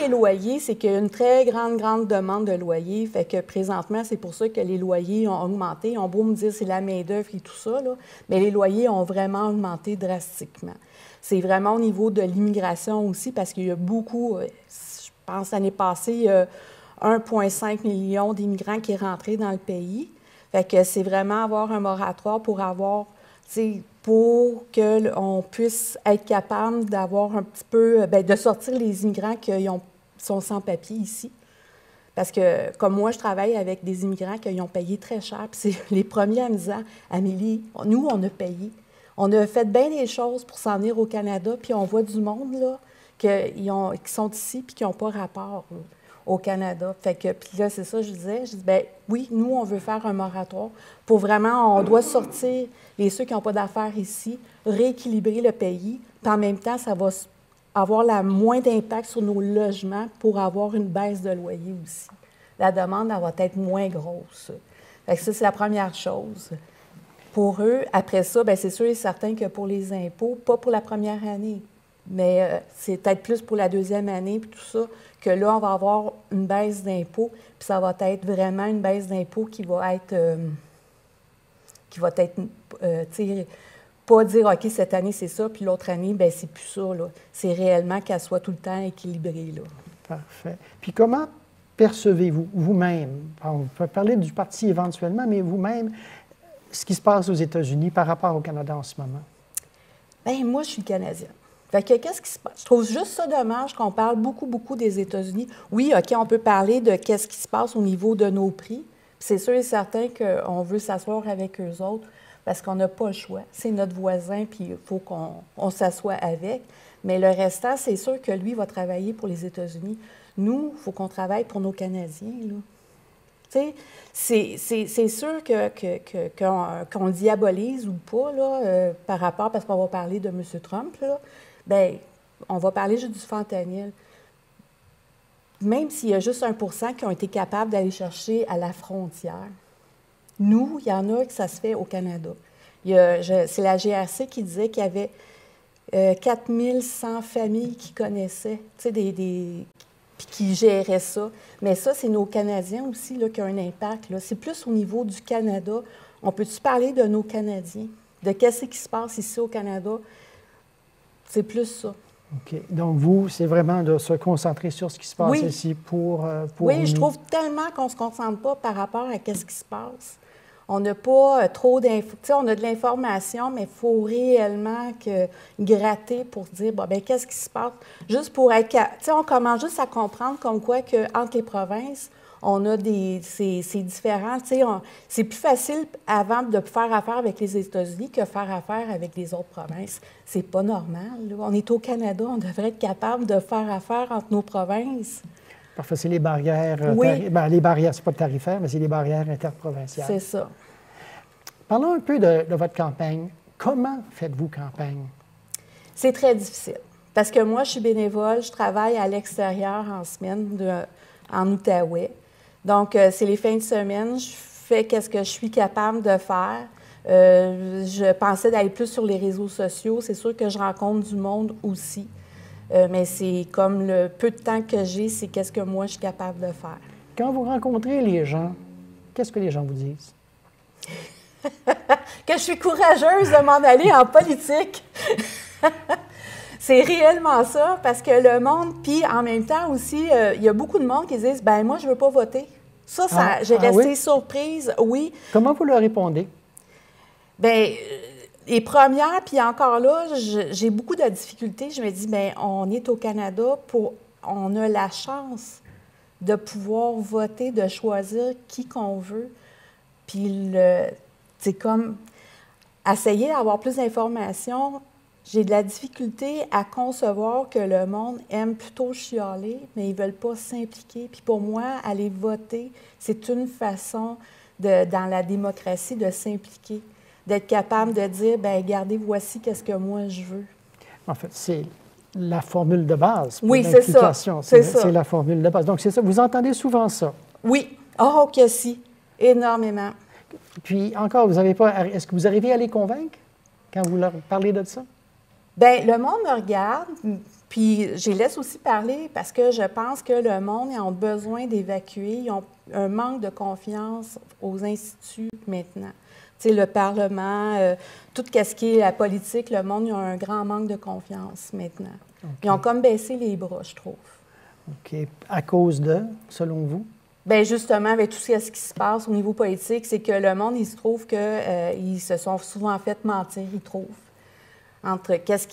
loyers, c'est qu'il y a une très grande demande de loyers. Fait que présentement, c'est pour ça que les loyers ont augmenté. On beau me dire c'est la main-d'œuvre et tout ça, là, mais les loyers ont vraiment augmenté drastiquement. C'est vraiment au niveau de l'immigration aussi, parce qu'il y a beaucoup, je pense l'année passée, il y a 1,5 million d'immigrants qui est rentré dans le pays. Fait que c'est vraiment avoir un moratoire pour qu'on puisse être capable d'avoir un petit peu, de sortir les immigrants qui sont sans papier ici. Parce que, comme moi, je travaille avec des immigrants qui ont payé très cher, puis c'est les premiers à me dire, Amélie, nous, on a payé. On a fait bien des choses pour s'en venir au Canada, puis on voit du monde, là, qui sont ici, puis qui n'ont pas rapport au Canada. Fait que, puis là, c'est ça, je disais, bien, oui, nous, on veut faire un moratoire pour vraiment, on doit sortir ceux qui n'ont pas d'affaires ici, rééquilibrer le pays, puis en même temps, ça va avoir moins d'impact sur nos logements pour avoir une baisse de loyer aussi. La demande, elle va être moins grosse. Fait que ça, c'est la première chose. Pour eux, après ça, bien, c'est sûr et certain que pour les impôts, pas pour la première année, mais c'est peut-être plus pour la deuxième année, puis tout ça, que là, on va avoir une baisse d'impôts, puis ça va être vraiment une baisse d'impôts qui va être, pas dire, OK, cette année, c'est ça, puis l'autre année, bien, c'est plus ça, là. C'est réellement qu'elle soit tout le temps équilibrée, là. Parfait. Puis comment percevez-vous, vous-même, on peut parler du parti éventuellement, mais vous-même, ce qui se passe aux États-Unis par rapport au Canada en ce moment? Bien, moi, je suis Canadienne. Fait que qu'est-ce qui se passe? Je trouve juste ça dommage qu'on parle beaucoup des États-Unis. Oui, OK, on peut parler de qu'est-ce qui se passe au niveau de nos prix. C'est sûr et certain qu'on veut s'asseoir avec eux autres parce qu'on n'a pas le choix. C'est notre voisin, puis il faut qu'on s'assoie avec. Mais le restant, c'est sûr que lui va travailler pour les États-Unis. Nous, il faut qu'on travaille pour nos Canadiens, là. C'est sûr qu'on le diabolise ou pas, là, par rapport, parce qu'on va parler de M. Trump, là, bien, on va parler juste du fentanyl. Même s'il y a juste 1% qui ont été capables d'aller chercher à la frontière, nous, il y en a que ça se fait au Canada. C'est la GRC qui disait qu'il y avait 4100 familles qui connaissaient, puis qui géraient ça. Mais ça, c'est nos Canadiens aussi là, qui ont un impact. Là. C'est plus au niveau du Canada. On peut-tu parler de nos Canadiens? De qu'est-ce qui se passe ici au Canada? C'est plus ça. OK. Donc, vous, c'est vraiment de se concentrer sur ce qui se passe ici pour oui, nous. Je trouve tellement qu'on ne se concentre pas par rapport à qu'est-ce qui se passe. On n'a pas trop d'infos. On a de l'information, mais il faut réellement gratter pour dire, bien, qu'est-ce qui se passe? Juste pour être... on commence juste à comprendre comme quoi qu'entre les provinces, on a c'est différent. C'est plus facile avant de faire affaire avec les États-Unis que faire affaire avec les autres provinces. C'est pas normal, là. On est au Canada, on devrait être capable de faire affaire entre nos provinces. Parfois, c'est les barrières... les barrières, c'est pas tarifaires, mais c'est les barrières interprovinciales. C'est ça. Parlons un peu de votre campagne. Comment faites-vous campagne? C'est très difficile. Parce que moi, je suis bénévole, je travaille à l'extérieur en semaine en Outaouais. Donc, c'est les fins de semaine, je fais ce que je suis capable de faire. Je pensais d'aller plus sur les réseaux sociaux. C'est sûr que je rencontre du monde aussi. Mais c'est comme le peu de temps que j'ai, c'est qu'est-ce que moi je suis capable de faire. Quand vous rencontrez les gens, qu'est-ce que les gens vous disent? Que je suis courageuse de m'en aller en politique. C'est réellement ça, parce que le monde, puis en même temps aussi, il y a beaucoup de monde qui disent « ben moi, je ne veux pas voter ». Ça, j'ai resté oui? surprise, oui. Comment vous leur répondez? Bien, les premières, puis encore là, j'ai beaucoup de difficultés. Je me dis, bien, on est au Canada, on a la chance de pouvoir voter, de choisir qui qu'on veut. Puis, c'est comme, essayer d'avoir plus d'informations. J'ai de la difficulté à concevoir que le monde aime plutôt chialer, mais ils ne veulent pas s'impliquer. Puis pour moi, aller voter, c'est une façon, dans la démocratie, de s'impliquer, d'être capable de dire, bien, regardez, voici qu'est-ce que moi je veux. En fait, c'est la formule de base. Oui, c'est ça. C'est la formule de base. Donc, c'est ça. Vous entendez souvent ça? Oui. Oh, que si. Énormément. Puis, encore, vous n'avez pas... Est-ce que vous arrivez à les convaincre quand vous leur parlez de ça? Bien, le monde me regarde, puis je les laisse aussi parler parce que je pense que le monde, ils ont besoin d'évacuer. Ils ont un manque de confiance aux instituts maintenant. Tu sais, le Parlement, tout ce qui est la politique, le monde, ils ont un grand manque de confiance maintenant. Okay. Ils ont comme baissé les bras, je trouve. OK. À cause de, selon vous? Bien, justement, avec tout ce qui se passe au niveau politique, c'est que le monde, il se trouve qu'ils se sont souvent fait mentir, ils trouvent. Entre qu'est-ce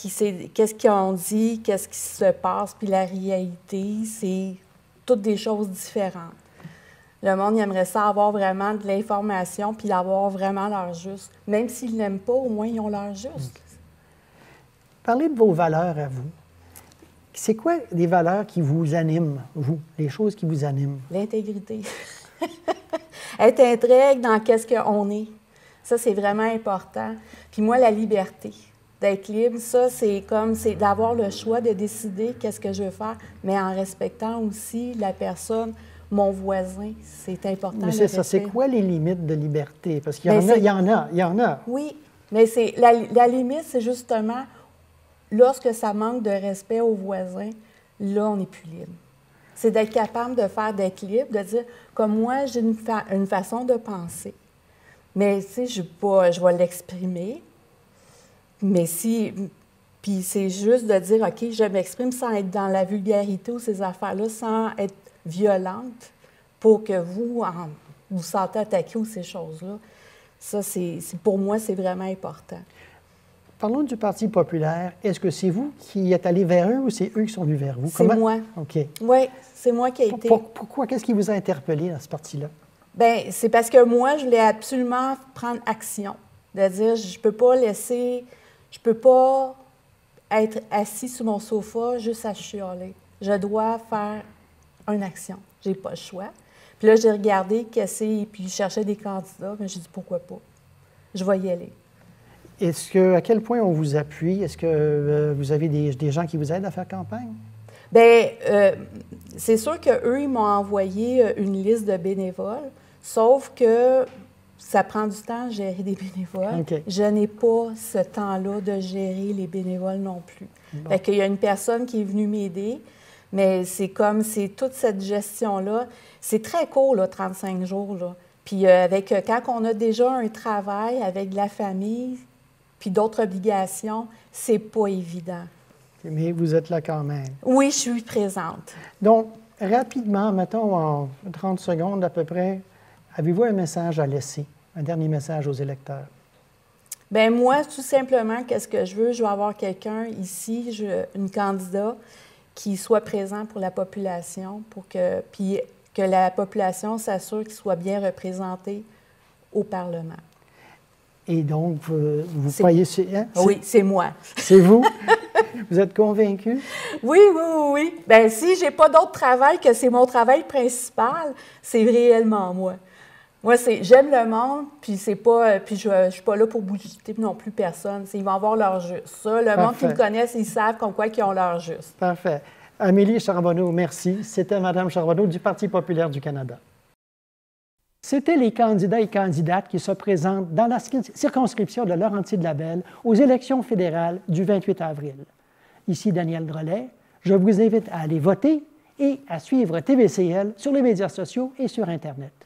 qu'ils ont dit, qu'est-ce qui se passe, puis la réalité, c'est toutes des choses différentes. Le monde, il aimerait ça avoir vraiment de l'information, puis d'avoir vraiment l'heure juste. Même s'ils ne l'aiment pas, au moins, ils ont l'heure juste. Parlez de vos valeurs à vous. C'est quoi les valeurs qui vous animent, vous, les choses qui vous animent? L'intégrité. Être intègre dans qu'est-ce qu'on est. Ça, c'est vraiment important. Puis moi, la liberté. D'être libre, ça, c'est d'avoir le choix de décider qu'est-ce que je veux faire, mais en respectant aussi la personne, mon voisin. C'est important. Mais c'est ça. C'est quoi les limites de liberté? Parce qu'il y en a. Oui, mais c'est la limite, c'est justement lorsque ça manque de respect aux voisins, là, on n'est plus libre. C'est d'être capable d'être libre, de dire, comme moi, j'ai une façon de penser. Mais, tu sais, je vais l'exprimer. Mais puis c'est juste de dire, OK, je m'exprime sans être dans la vulgarité ou ces affaires-là, sans être violente pour que vous vous sentez attaqué ou ces choses-là. Ça, pour moi, c'est vraiment important. Parlons du Parti populaire. Est-ce que c'est vous qui êtes allé vers eux ou c'est eux qui sont venus vers vous? C'est moi. OK. Oui, c'est moi qui ai été. Pourquoi? Qu'est-ce qui vous a interpellé dans ce parti-là? Bien, c'est parce que moi, je voulais absolument prendre action. De dire, je peux pas être assis sur mon sofa juste à chialer. Je dois faire une action. J'ai pas le choix. Puis là, j'ai regardé puis je cherchais des candidats, mais j'ai dit pourquoi pas. Je vais y aller. À quel point on vous appuie? Est-ce que vous avez des gens qui vous aident à faire campagne? Bien, c'est sûr qu'eux, ils m'ont envoyé une liste de bénévoles, sauf que ça prend du temps de gérer des bénévoles. Okay. Je n'ai pas ce temps-là de gérer les bénévoles non plus. Bon. Fait qu'il y a une personne qui est venue m'aider, mais c'est toute cette gestion-là. C'est très court, là, 35 jours. Là. Puis quand on a déjà un travail avec de la famille, puis d'autres obligations, c'est pas évident. Mais vous êtes là quand même. Oui, je suis présente. Donc, rapidement, mettons en 30 secondes à peu près, avez-vous un message à laisser, un dernier message aux électeurs? Bien, moi, tout simplement, qu'est-ce que je veux? Je veux avoir quelqu'un ici, une candidate, qui soit présent pour la population, puis que la population s'assure qu'il soit bien représenté au Parlement. Et donc, vous croyez... Hein? Oui, c'est moi. C'est vous? Vous êtes convaincu? Oui. Bien, si je n'ai pas d'autre travail que c'est mon travail principal, c'est réellement moi. Moi, j'aime le monde, puis je ne suis pas là pour bouger non plus personne. Ils vont avoir leur juste. Ça, le monde qui me connaissent, ils savent comme quoi qu'ils ont leur juste. Parfait. Amélie Charbonneau, merci. C'était Mme Charbonneau du Parti populaire du Canada. C'étaient les candidats et candidates qui se présentent dans la circonscription de Laurentides-Labelle aux élections fédérales du 28 avril. Ici Daniel Drolet. Je vous invite à aller voter et à suivre TVCL sur les médias sociaux et sur Internet.